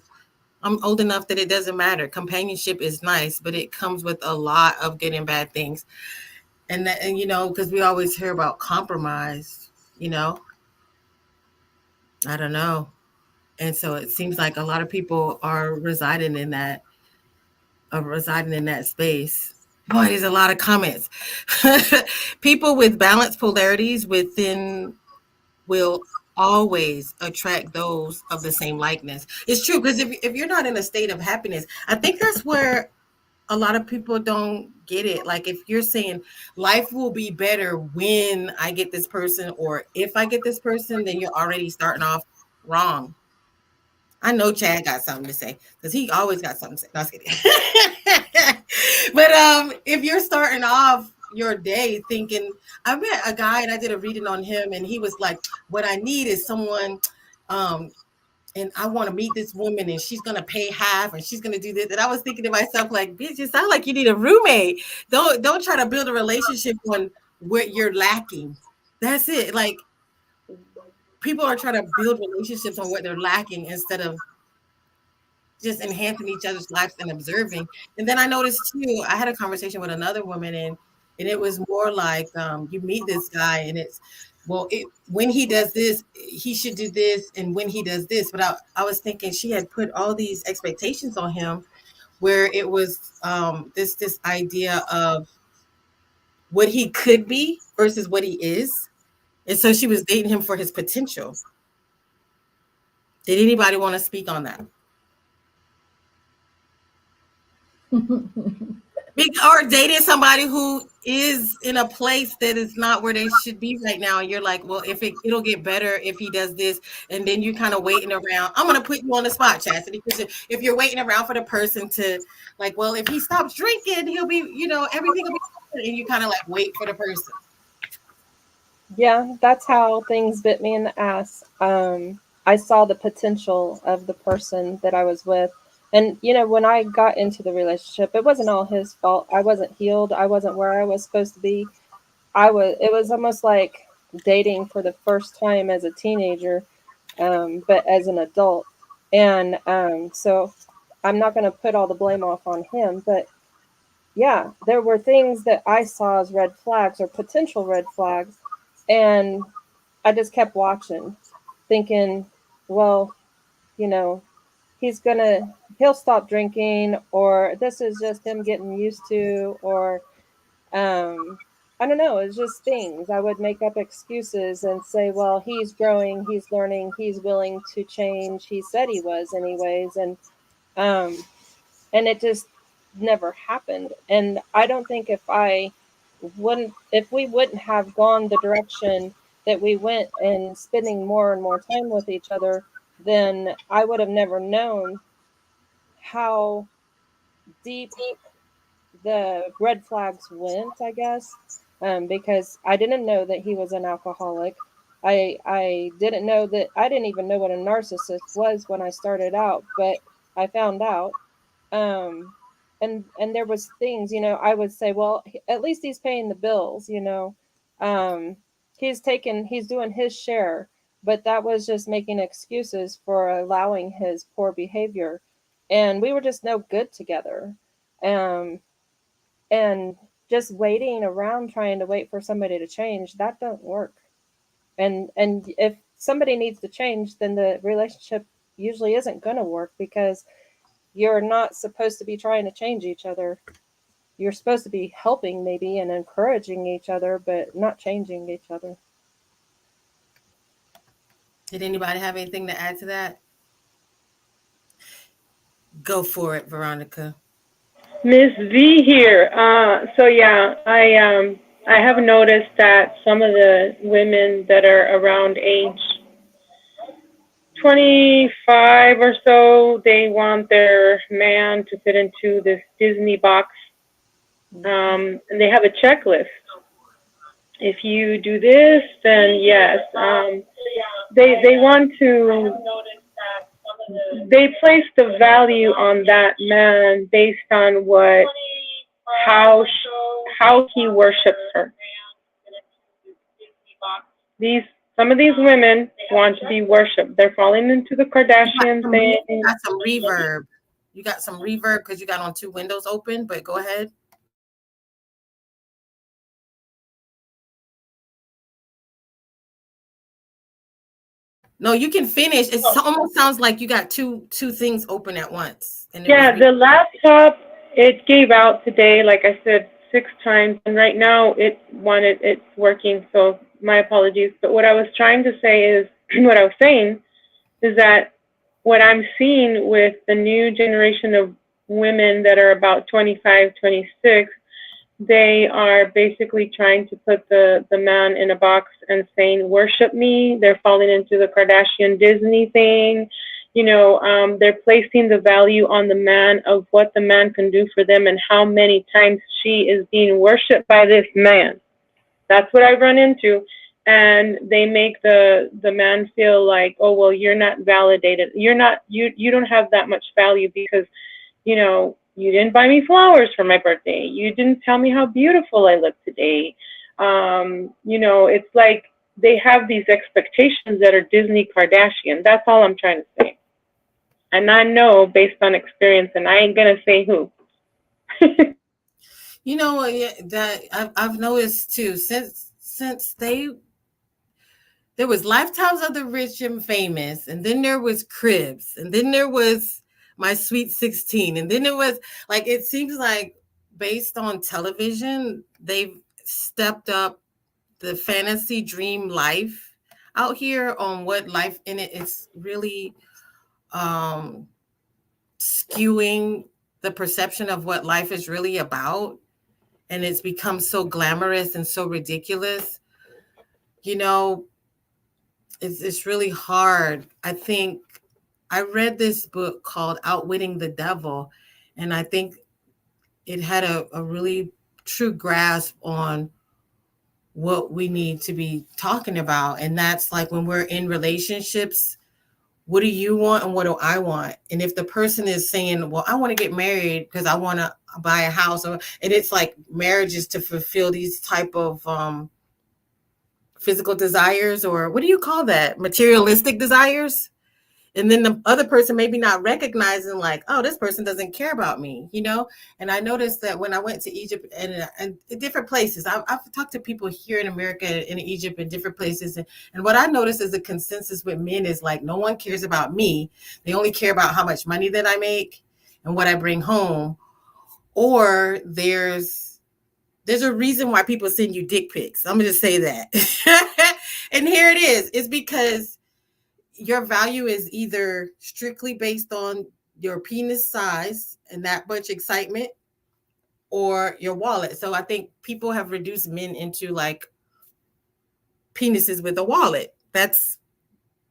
it doesn't matter. Companionship is nice, but it comes with a lot of good and bad things. And because we always hear about compromise, I don't know. And so it seems like a lot of people are residing in that space. Boy, there's a lot of comments. People with balanced polarities within will always attract those of the same likeness. It's true, because if you're not in a state of happiness, I think that's where a lot of people don't get it. Like, if you're saying life will be better when I get this person, or if I get this person, then you're already starting off wrong. I know Chad got something to say because he always got something to say. No, I was kidding. But if you're starting off your day thinking, I met a guy and I did a reading on him, and he was like, what I need is someone, and I want to meet this woman, and she's gonna pay half, and she's gonna do this. And I was thinking to myself, like, bitch, it sounds like you need a roommate. Don't try to build a relationship on what you're lacking. That's it. Like, people are trying to build relationships on what they're lacking instead of just enhancing each other's lives and observing. And then I noticed too, I had a conversation with another woman, and it was more like, you meet this guy and it's, well, when he does this, he should do this, and when he does this. But I was thinking she had put all these expectations on him, where it was this idea of what he could be versus what he is. And so she was dating him for his potential. Did anybody want to speak on that? Or dating somebody who is in a place that is not where they should be right now. And you're like, well, if it'll get better if he does this. And then you kind of waiting around. I'm going to put you on the spot, Chastity, because if you're waiting around for the person to, like, well, if he stops drinking, he'll be, everything will be good. And you kind of like wait for the person. Yeah, that's how things bit me in the ass. I saw the potential of the person that I was with. And, when I got into the relationship, it wasn't all his fault. I wasn't healed. I wasn't where I was supposed to be. It was almost like dating for the first time as a teenager, but as an adult. And so I'm not going to put all the blame off on him, but yeah, there were things that I saw as red flags or potential red flags. And I just kept watching, thinking, well, he'll stop drinking, or this is just him getting used to, or I don't know, it's just things. I would make up excuses and say, well, he's growing, he's learning, he's willing to change. He said he was anyways. And it just never happened. And I don't think if we wouldn't have gone the direction that we went and spending more and more time with each other, then I would have never known how deep the red flags went, I guess, because I didn't know that he was an alcoholic. I didn't know that. I didn't even know what a narcissist was when I started out, but I found out. And there was things, I would say, well, at least he's paying the bills, he's doing his share, but that was just making excuses for allowing his poor behavior. And we were just no good together. And just waiting around trying to wait for somebody to change, that don't work. And if somebody needs to change, then the relationship usually isn't going to work, because you're not supposed to be trying to change each other. You're supposed to be helping maybe and encouraging each other, but not changing each other. Did anybody have anything to add to that? Go for it, Veronica. Miss V here. So yeah, I have noticed that some of the women that are around age 25 or so, they want their man to fit into this Disney box, and they have a checklist. If you do this, then yes. They want to. They place the value on that man based on how he worships her. Some of these women want to be worshipped. They're falling into the Kardashian thing. You got some reverb. You got some reverb because you got on two windows open, but go ahead. No, you can finish. It almost sounds like you got two things open at once. And yeah, the laptop, it gave out today, like I said, 6 times, and right now it's working. So my apologies. But what I was trying to say is, what I was saying is that what I'm seeing with the new generation of women that are about 25, 26, they are basically trying to put the man in a box and saying, worship me. They're falling into the Kardashian Disney thing. They're placing the value on the man of what the man can do for them and how many times she is being worshipped by this man. That's what I run into. And they make the man feel like, oh, well, you're not validated. You don't have that much value because, you didn't buy me flowers for my birthday. You didn't tell me how beautiful I look today. It's like they have these expectations that are Disney Kardashian. That's all I'm trying to say. And I know based on experience, and I ain't gonna say who. You know, yeah, that I've noticed too. Since there was Lifetimes of the Rich and Famous, and then there was Cribs, and then there was My Sweet 16, and then it was like, it seems like based on television, they've stepped up the fantasy dream life out here on what life in it is really um skewing the perception of what life is really about, and it's become so glamorous and so ridiculous. You know, it's really hard. I think I read this book called Outwitting the Devil, and I think it had a really true grasp on what we need to be talking about. And that's like, when we're in relationships, what do you want and what do I want? And if the person is saying, well, I want to get married because I want to buy a house, and it's like marriage is to fulfill these type of physical desires, or what do you call that? Materialistic desires. And then the other person maybe not recognizing, like, oh, this person doesn't care about me, you know? And I noticed that when I went to Egypt and different places, I've talked to people here in America and in Egypt and different places. And what I noticed is a consensus with men is like, no one cares about me. They only care about how much money that I make and what I bring home. Or there's a reason why people send you dick pics. I'm going to just say that. And here it is. It's because your value is either strictly based on your penis size and that much excitement, or your wallet. So I think people have reduced men into like penises with a wallet. That's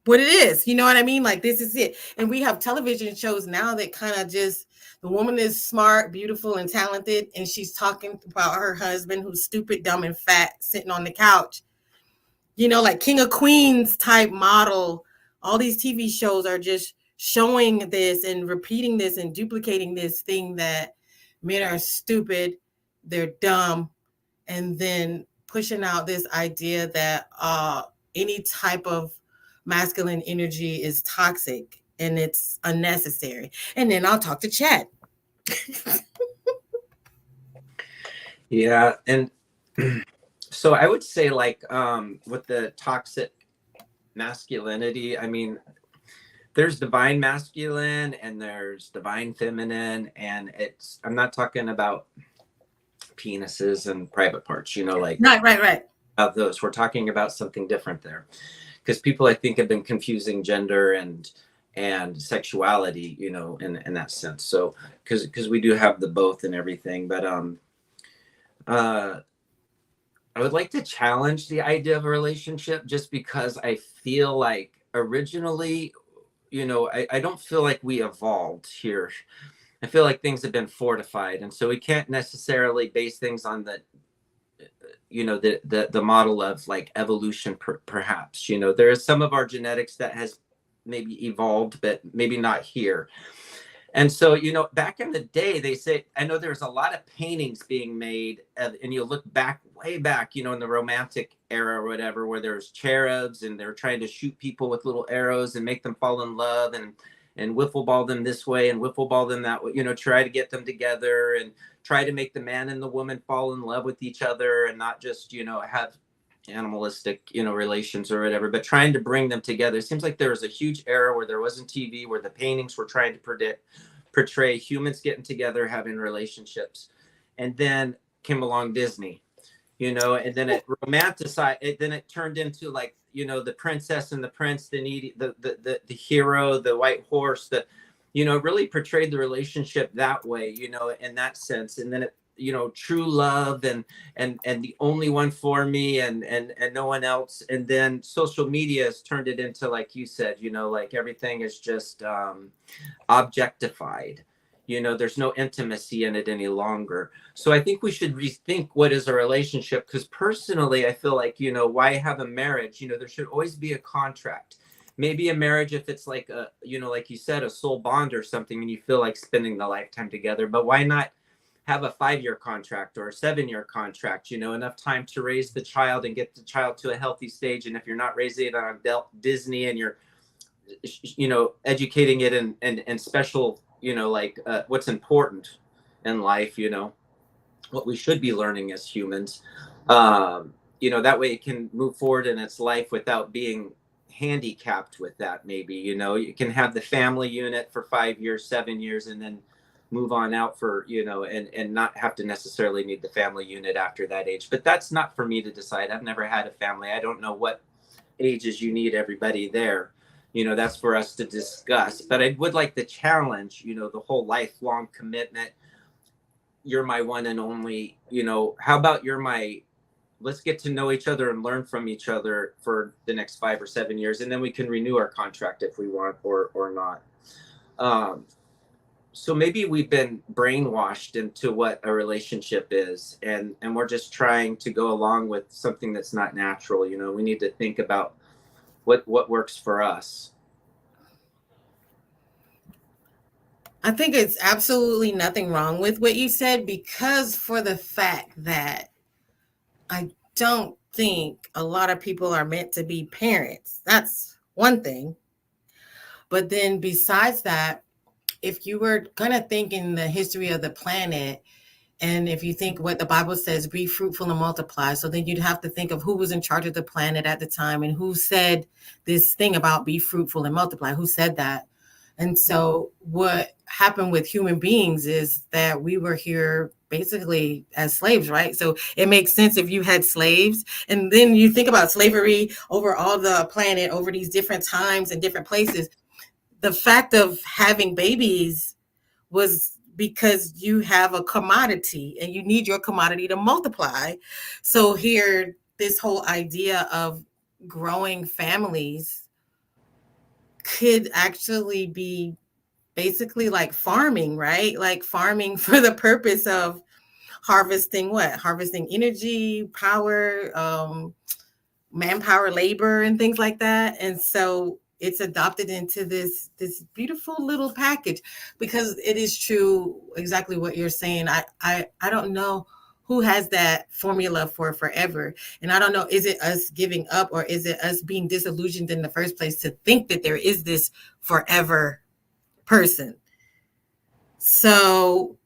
what it is. You know what I mean? Like, this is it. And we have television shows now that kind of just, the woman is smart, beautiful, and talented, and she's talking about her husband who's stupid, dumb, and fat, sitting on the couch. You know, like King of Queens type model. All these TV shows are just showing this and repeating this and duplicating this thing that men are stupid, they're dumb, and then pushing out this idea that any type of masculine energy is toxic and it's unnecessary. And then I'll talk to Chad. Yeah, and so I would say, like, with the toxic masculinity, I mean, there's divine masculine and there's divine feminine, and I'm not talking about penises and private parts, you know, like right of those. We're talking about something different there, because people, I think, have been confusing gender and sexuality, you know, in that sense. So because we do have the both and everything, but I would like to challenge the idea of a relationship, just because I feel like originally, you know, I don't feel like we evolved here. I feel like things have been fortified. And so we can't necessarily base things on the, you know, the model of like evolution, perhaps. You know, there is some of our genetics that has maybe evolved, but maybe not here. And so, you know, back in the day, they say, I know there's a lot of paintings being made, and you look back, way back, you know, in the romantic era or whatever, where there's cherubs and they're trying to shoot people with little arrows and make them fall in love, and wiffle ball them this way and wiffle ball them that way, you know, try to get them together and try to make the man and the woman fall in love with each other, and not just, you know, have animalistic, you know, relations or whatever, but trying to bring them together. It seems like there was a huge era where there wasn't TV, where the paintings were trying to portray humans getting together, having relationships. And then came along Disney, you know, and then it romanticized, then it turned into, like, you know, the princess and the prince, the hero, the white horse, you know, really portrayed the relationship that way, you know, in that sense. And then it, you know, true love and the only one for me and no one else. And then social media has turned it into, like you said, you know, like everything is just objectified. You know, there's no intimacy in it any longer. So I think we should rethink what is a relationship, because personally, I feel like, you know, why have a marriage? You know, there should always be a contract. Maybe a marriage if it's like a, you know, like you said, a soul bond or something, and you feel like spending the lifetime together. But why not have a 5-year contract or a 7-year contract, enough time to raise the child and get the child to a healthy stage. And if you're not raising it on Disney and you're, educating it in special, what's important in life, what we should be learning as humans, that way it can move forward in its life without being handicapped with that. Maybe, you can have the family unit for 5 years, 7 years, and then move on out for, and not have to necessarily need the family unit after that age. But that's not for me to decide. I've never had a family. I don't know what ages you need everybody there. That's for us to discuss. But I would like the challenge, the whole lifelong commitment. You're my one and only, how about let's get to know each other and learn from each other for the next 5 or 7 years. And then we can renew our contract if we want or not. So maybe we've been brainwashed into what a relationship is, and we're just trying to go along with something that's not natural. We need to think about what works for us. I think it's absolutely nothing wrong with what you said, because for the fact that I don't think a lot of people are meant to be parents. That's one thing. But then besides that, if you were going to think in the history of the planet, and if you think what the Bible says, be fruitful and multiply, so then you'd have to think of who was in charge of the planet at the time and who said this thing about be fruitful and multiply, who said that. And so what happened with human beings is that we were here basically as slaves, right? So it makes sense if you had slaves, and then you think about slavery over all the planet, over these different times and different places. The fact of having babies was because you have a commodity and you need your commodity to multiply. So here, this whole idea of growing families could actually be basically like farming, right? Like farming for the purpose of harvesting what? Harvesting energy, power, manpower, labor, and things like that. And so it's adopted into this beautiful little package, because it is true exactly what you're saying. I don't know who has that formula for forever. And I don't know, is it us giving up, or is it us being disillusioned in the first place to think that there is this forever person? So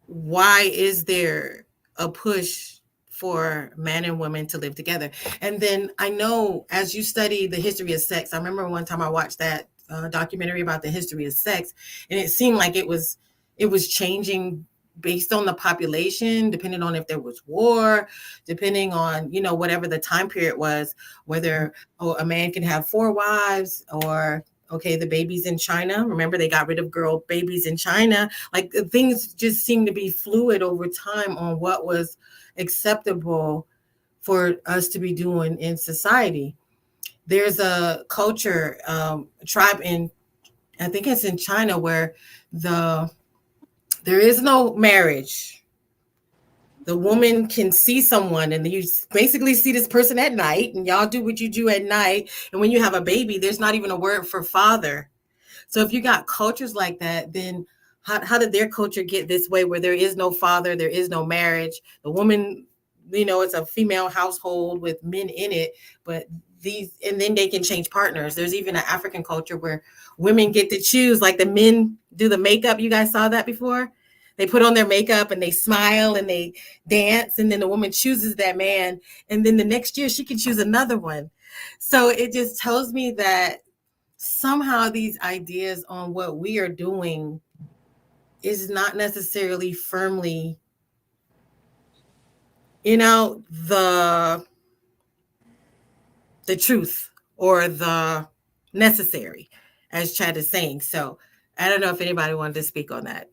why is there a push for man and woman to live together? And then I know, as you study the history of sex, I remember one time I watched that documentary about the history of sex, and it seemed like it was changing based on the population, depending on if there was war, depending on, whatever the time period was, whether a man can have 4 wives, or okay, the babies in China. Remember, they got rid of girl babies in China. Like, things just seem to be fluid over time on what was acceptable for us to be doing in society. There's a culture, tribe in, I think it's in China, where there is no marriage. The woman can see someone, and you basically see this person at night, and y'all do what you do at night. And when you have a baby, there's not even a word for father. So if you got cultures like that, then how did their culture get this way, where there is no father, there is no marriage? The woman, it's a female household with men in it, but and then they can change partners. There's even an African culture where women get to choose, like the men do the makeup. You guys saw that before? They put on their makeup and they smile and they dance, and then the woman chooses that man, and then the next year she can choose another one. So it just tells me that somehow these ideas on what we are doing is not necessarily firmly, the truth or the necessary, as Chad is saying. So I don't know if anybody wanted to speak on that.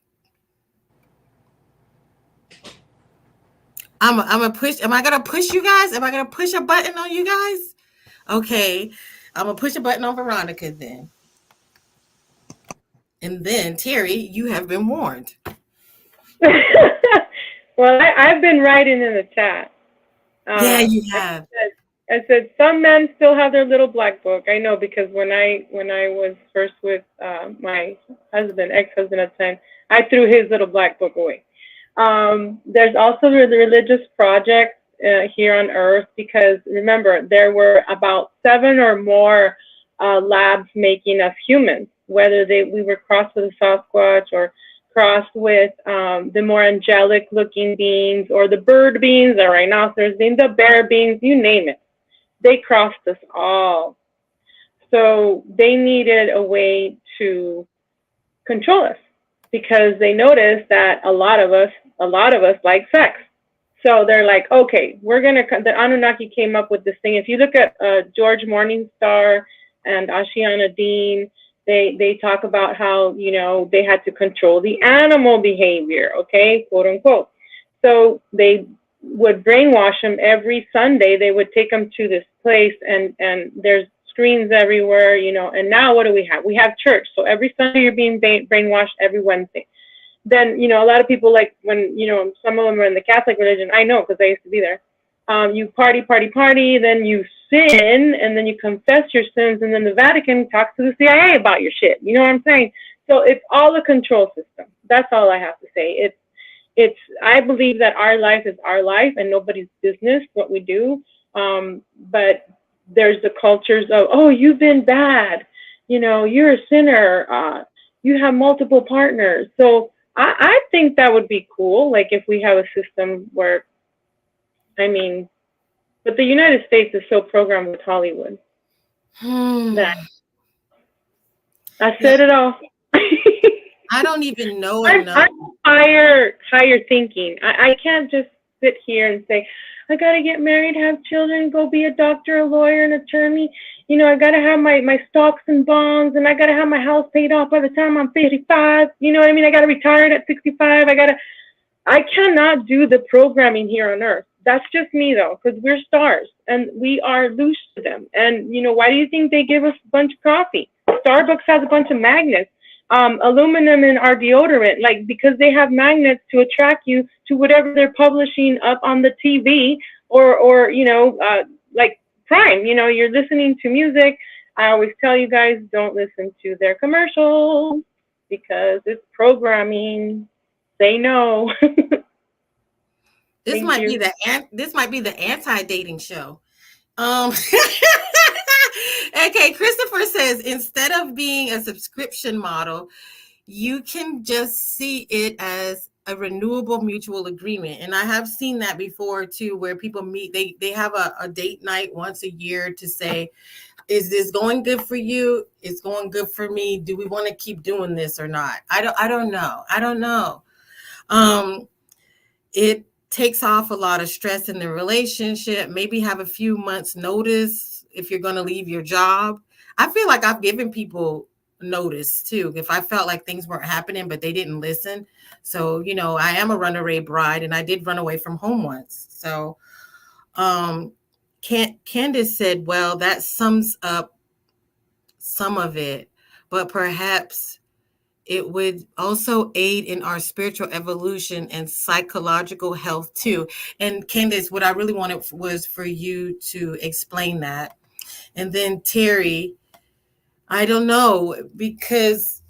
I'm gonna push. Am I gonna push you guys? Am I gonna push a button on you guys? Okay, I'm gonna push a button on Veronica then. And then Terri, you have been warned. Well, I've been writing in the chat. Yeah, you have. I said some men still have their little black book. I know, because when I was first with my husband, ex-husband at the time, I threw his little black book away. There's also the religious projects here on Earth, because remember, there were about 7 or more labs making us humans, whether we were crossed with a Sasquatch or crossed with the more angelic looking beings, or the bird beings, the rhinoceros beings, the bear beings, you name it. They crossed us all. So they needed a way to control us, because they noticed that a lot of us like sex. So they're like, okay, the Anunnaki came up with this thing. If you look at George Morningstar and Ashiana Dean, they talk about how, they had to control the animal behavior, okay, quote unquote. So they would brainwash them every Sunday. They would take them to this place, and there's screens everywhere, and now what do we have? We have church. So every Sunday you're being brainwashed, every Wednesday. Then, a lot of people, like when, some of them are in the Catholic religion, I know, because I used to be there. You party, then you sin, and then you confess your sins, and then the Vatican talks to the CIA about your shit. You know what I'm saying? So it's all a control system. That's all I have to say. I believe that our life is our life and nobody's business what we do. But there's the cultures of, oh, you've been bad, you're a sinner, you have multiple partners. So I think that would be cool, like if we have a system where, but the United States is so programmed with Hollywood that I said it all. I don't even know I'm higher thinking. I can't just sit here and say, I got to get married, have children, go be a doctor, a lawyer, an attorney. I got to have my stocks and bonds, and I got to have my house paid off by the time I'm 55. You know what I mean? I got to retire at 65. I cannot do the programming here on Earth. That's just me, though, because we're stars, and we are loose to them. And, why do you think they give us a bunch of coffee? Starbucks has a bunch of magnets. Aluminum in our deodorant, because they have magnets to attract you to whatever they're publishing up on the TV, or like Prime, you're listening to music. I always tell you guys, don't listen to their commercials, because it's programming. They know. This might be the anti-dating show. Okay, Christopher says, instead of being a subscription model, you can just see it as a renewable mutual agreement. And I have seen that before too, where people meet, they have a date night once a year to say, is this going good for you? It's going good for me. Do we want to keep doing this or not? I don't know. It takes off a lot of stress in the relationship. Maybe have a few months notice if you're going to leave your job. I feel like I've given people notice too, if I felt like things weren't happening, but they didn't listen. So, I am a runaway bride, and I did run away from home once. So, Candace said, well, that sums up some of it, but perhaps it would also aid in our spiritual evolution and psychological health too. And Candace, what I really wanted was for you to explain that. And then Terry, I don't know, because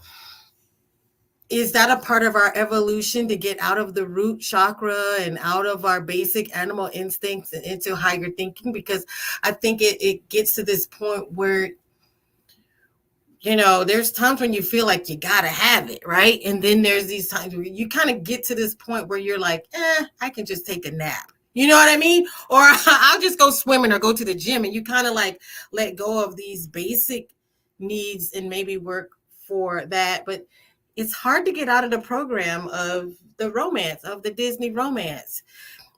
is that a part of our evolution to get out of the root chakra and out of our basic animal instincts and into higher thinking? Because I think it gets to this point where, there's times when you feel like you got to have it, right? And then there's these times where you kind of get to this point where you're like, I can just take a nap. You know what I mean? Or I'll just go swimming or go to the gym. And you kind of like let go of these basic needs and maybe work for that. But it's hard to get out of the program of the romance, of the Disney romance.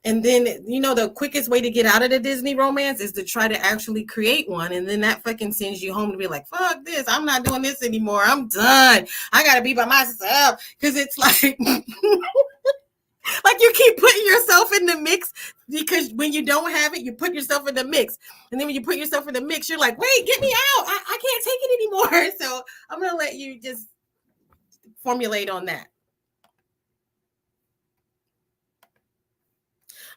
And then, the quickest way to get out of the Disney romance is to try to actually create one. And then that fucking sends you home to be like, fuck this. I'm not doing this anymore. I'm done. I got to be by myself. Because it's like, like you keep putting yourself in the mix, because when you don't have it, you put yourself in the mix. And then when you put yourself in the mix, you're like, wait, get me out. I can't take it anymore. So I'm going to let you just formulate on that.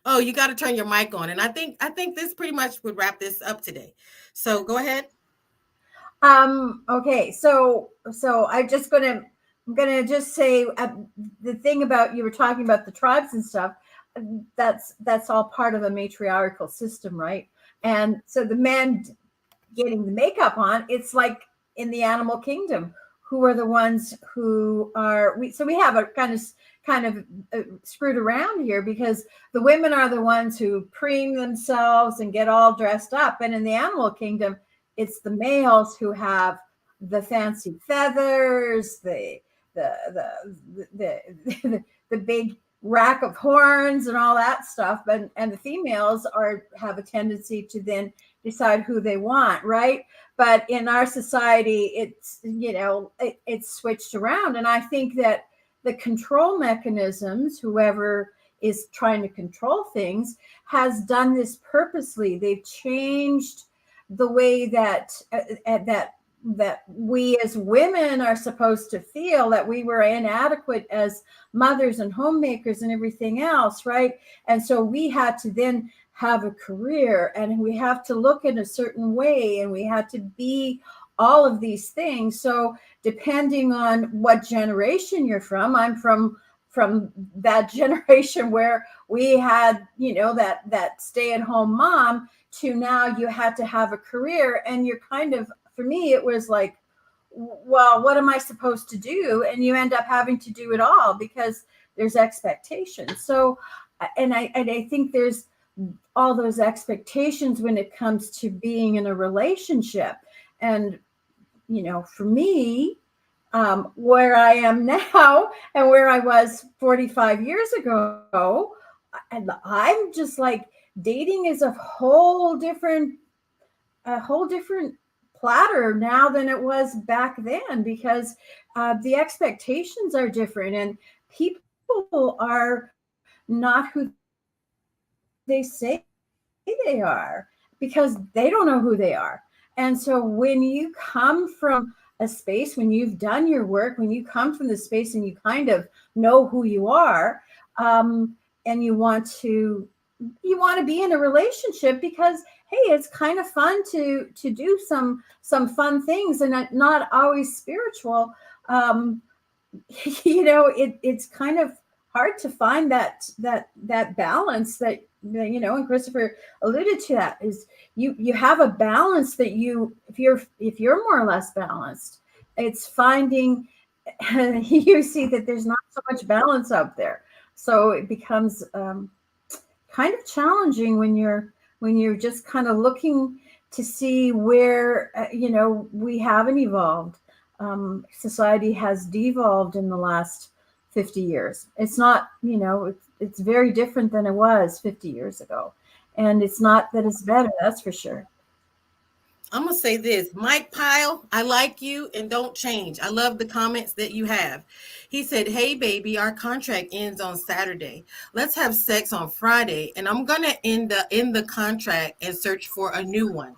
Oh, you got to turn your mic on. And I think this pretty much would wrap this up today. So go ahead. Okay, so I'm gonna just say the thing about you were talking about the tribes and stuff. That's all part of a matriarchal system, right? And so the men getting the makeup on, it's like in the animal kingdom, who are the ones who are we have a kind of screwed around here because the women are the ones who preen themselves and get all dressed up, and in the animal kingdom it's the males who have the fancy feathers, the big rack of horns and all that stuff, and the females have a tendency to then decide who they want, right? But in our society, it's switched around, and I think that the control mechanisms, whoever is trying to control things, has done this purposely. They've changed the way that we as women are supposed to feel, that we were inadequate as mothers and homemakers and everything else, right? And so we had to then have a career, and we have to look in a certain way, and we had to be all of these things. So depending on what generation you're from, I'm from that generation where we had, that stay-at-home mom, to now you had to have a career, and you're kind of, for me, it was like, well, what am I supposed to do? And you end up having to do it all because there's expectations. So, and I think there's all those expectations when it comes to being in a relationship. And, for me, where I am now and where I was 45 years ago, and I'm just like, dating is a whole different platter now than it was back then, because the expectations are different, and people are not who they say they are because they don't know who they are. And so when you come from a space, when you've done your work, when you come from the space and you kind of know who you are, and you want to be in a relationship because, hey, it's kind of fun to do some fun things, and not always spiritual. It's kind of hard to find that balance that and Christopher alluded to, that is you have a balance that if you're more or less balanced, it's finding you see that there's not so much balance out there, so it becomes kind of challenging when you're just kind of looking to see where we haven't evolved. Society has devolved in the last 50 years. It's not, it's very different than it was 50 years ago. And it's not that it's better, that's for sure. I'm going to say this. Mike Pyle, I like you and don't change. I love the comments that you have. He said, hey, baby, our contract ends on Saturday. Let's have sex on Friday. And I'm going to end the contract and search for a new one.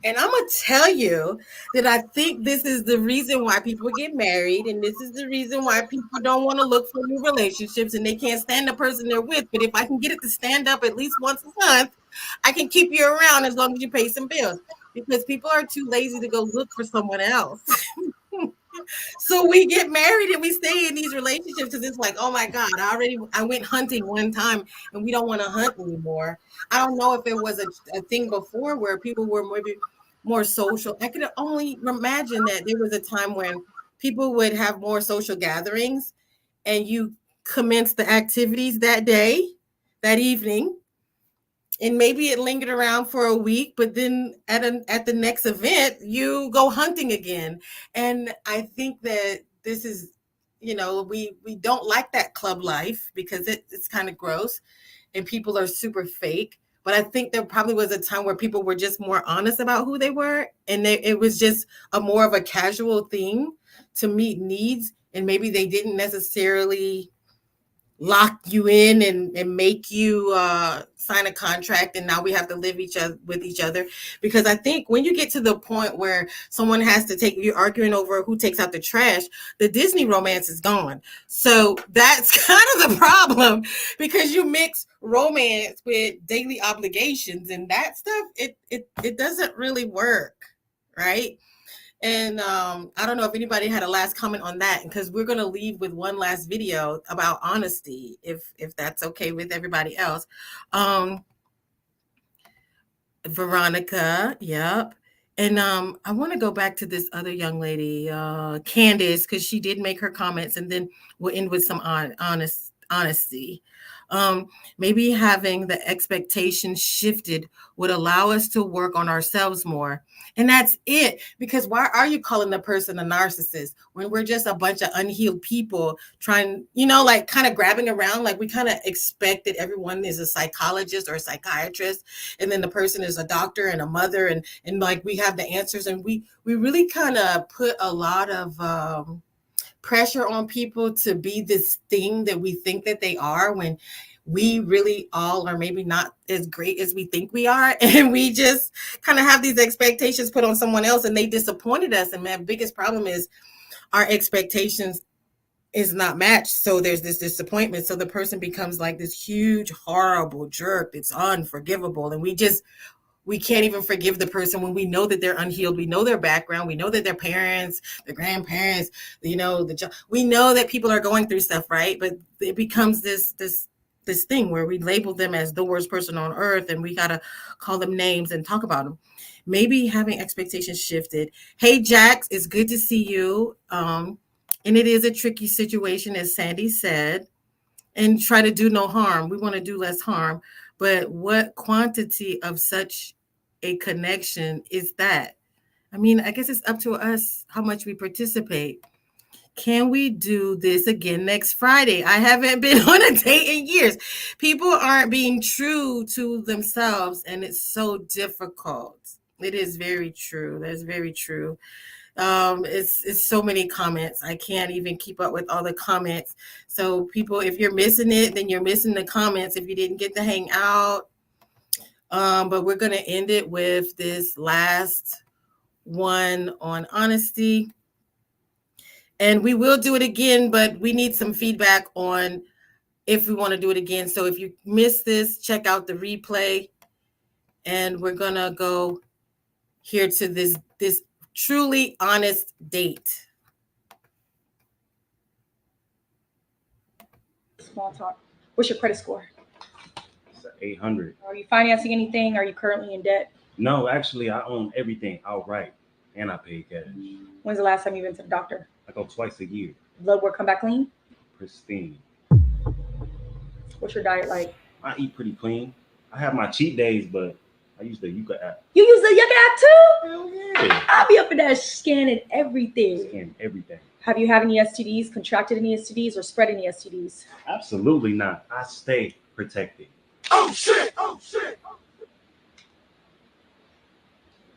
And I'm going to tell you that I think this is the reason why people get married. And this is the reason why people don't want to look for new relationships, and they can't stand the person they're with. But if I can get it to stand up at least once a month, I can keep you around as long as you pay some bills. Because people are too lazy to go look for someone else. So we get married and we stay in these relationships because it's like, oh my God, I went hunting one time and we don't want to hunt anymore. I don't know if it was a thing before where people were maybe more social. I could only imagine that there was a time when people would have more social gatherings and you commence the activities that day, that evening. And maybe it lingered around for a week, but then at the next event, you go hunting again. And I think that this is, we don't like that club life because it's kind of gross and people are super fake. But I think there probably was a time where people were just more honest about who they were. And it was just more of a casual thing to meet needs. And maybe they didn't necessarily lock you in and make you sign a contract, and now we have to live with each other. Because I think when you get to the point where someone has to you're arguing over who takes out the trash, the Disney romance is gone. So that's kind of the problem, because you mix romance with daily obligations, and that stuff, it doesn't really work, right? And I don't know if anybody had a last comment on that, because we're going to leave with one last video about honesty, if that's okay with everybody else. Veronica, yep. And I want to go back to this other young lady, Candace, because she did make her comments, and then we'll end with some honesty. Maybe having the expectations shifted would allow us to work on ourselves more. And that's it. Because why are you calling the person a narcissist when we're just a bunch of unhealed people trying, like kind of grabbing around, like we kind of expect that everyone is a psychologist or a psychiatrist, and then the person is a doctor and a mother, and like we have the answers, and we really kind of put a lot of pressure on people to be this thing that we think that they are, when we really all are maybe not as great as we think we are. And we just kind of have these expectations put on someone else, and they disappointed us. And my biggest problem is our expectations is not matched. So there's this disappointment. So the person becomes like this huge, horrible jerk. It's unforgivable. And we can't even forgive the person when we know that they're unhealed. We know their background. We know that their parents, their grandparents, we know that people are going through stuff, right? But it becomes this thing where we label them as the worst person on earth, and we got to call them names and talk about them. Maybe having expectations shifted. Hey, Jax, it's good to see you. And it is a tricky situation, as Sandy said, and try to do no harm. We want to do less harm. But what quantity of such a connection is that? I mean, I guess it's up to us how much we participate. Can we do this again next Friday? I haven't been on a date in years. People aren't being true to themselves, and it's so difficult. It is very true. That's very true. It's so many comments. I can't even keep up with all the comments. So people, if you're missing it, then you're missing the comments if you didn't get to hang out. But we're going to end it with this last one on honesty. And we will do it again, but we need some feedback on if we want to do it again. So if you missed this, check out the replay. And we're going to go here to this truly honest date. Small talk. What's your credit score? It's 800. Are you financing anything? Are you currently in debt? No, actually, I own everything outright, and I pay cash. When's the last time you've been to the doctor? I go twice a year. Blood work come back clean? Pristine. What's your diet like? I eat pretty clean. I have my cheat days, but I use the Yuka app. You use the Yuka app too? Hell yeah. I'll be up in there scanning everything. Scan everything. Have you had any STDs, contracted any STDs, or spread any STDs? Absolutely not. I stay protected. Oh shit! Oh shit!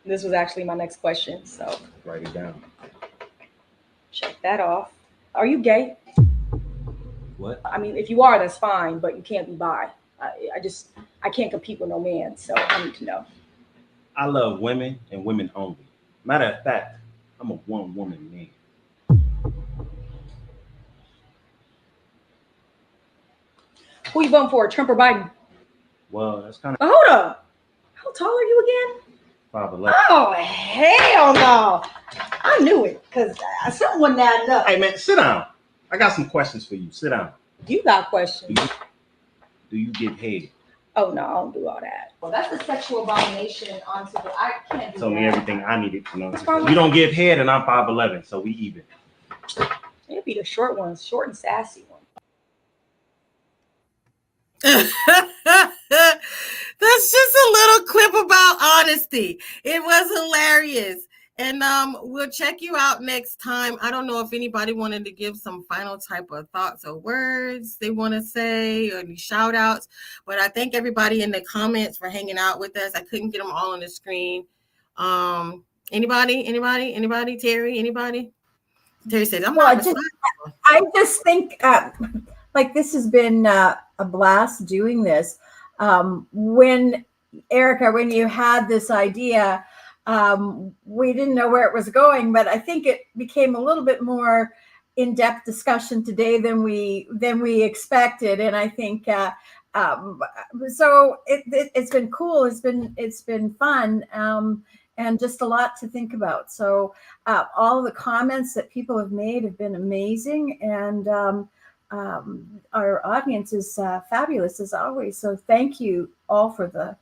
This was actually my next question, so Write it down. check that off. Are you gay? What? I mean, if you are, that's fine, but you can't be bi. I can't compete with no man, so I need to know. I love women and women only. Matter of fact, I'm a one-woman man. Who you voting for, Trump or Biden? Well, that's kind of Oh, hold up. How tall are you again? 5'11". Oh, hell no. I knew it, because someone that up. Hey, man, sit down. I got some questions for you. Sit down. You got questions. Do you get paid? Oh, no, I don't do all that. Well, that's a sexual abomination onto the... I can't do Tell that. me everything I needed to know. What's wrong with You don't give head, and I'm 5'11", so we even. It'd be the short ones, short and sassy ones. That's just a little clip about honesty. It was hilarious. And we'll check you out next time. I don't know if anybody wanted to give some final type of thoughts or words they want to say, or any shout outs. But I thank everybody in the comments for hanging out with us. I couldn't get them all on the screen. Anybody? Terri, anybody? Terri said, I'm not responsible. I just think like this has been a blast doing this. When Erica, when you had this idea, we didn't know where it was going, but I think it became a little bit more in-depth discussion today than we expected, and I think so it's been cool. It's been fun, and just a lot to think about. So all the comments that people have made have been amazing, and our audience is fabulous as always. So thank you all for the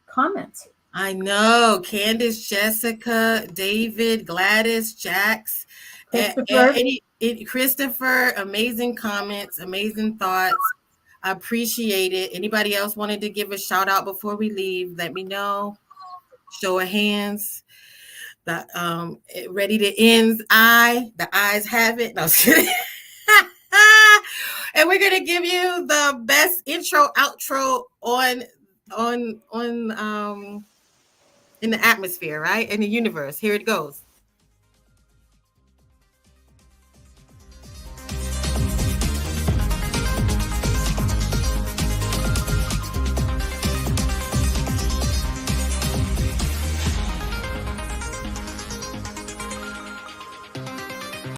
comments. I know. Candace, Jessica, David, Gladys, Jax, Christopher, amazing comments, amazing thoughts. I appreciate it. Anybody else wanted to give a shout out before we leave? Let me know. Show of hands. The ready to end the eyes have it. No, I'm kidding. And we're gonna give you the best intro outro on in the atmosphere, right? In the universe. Here it goes.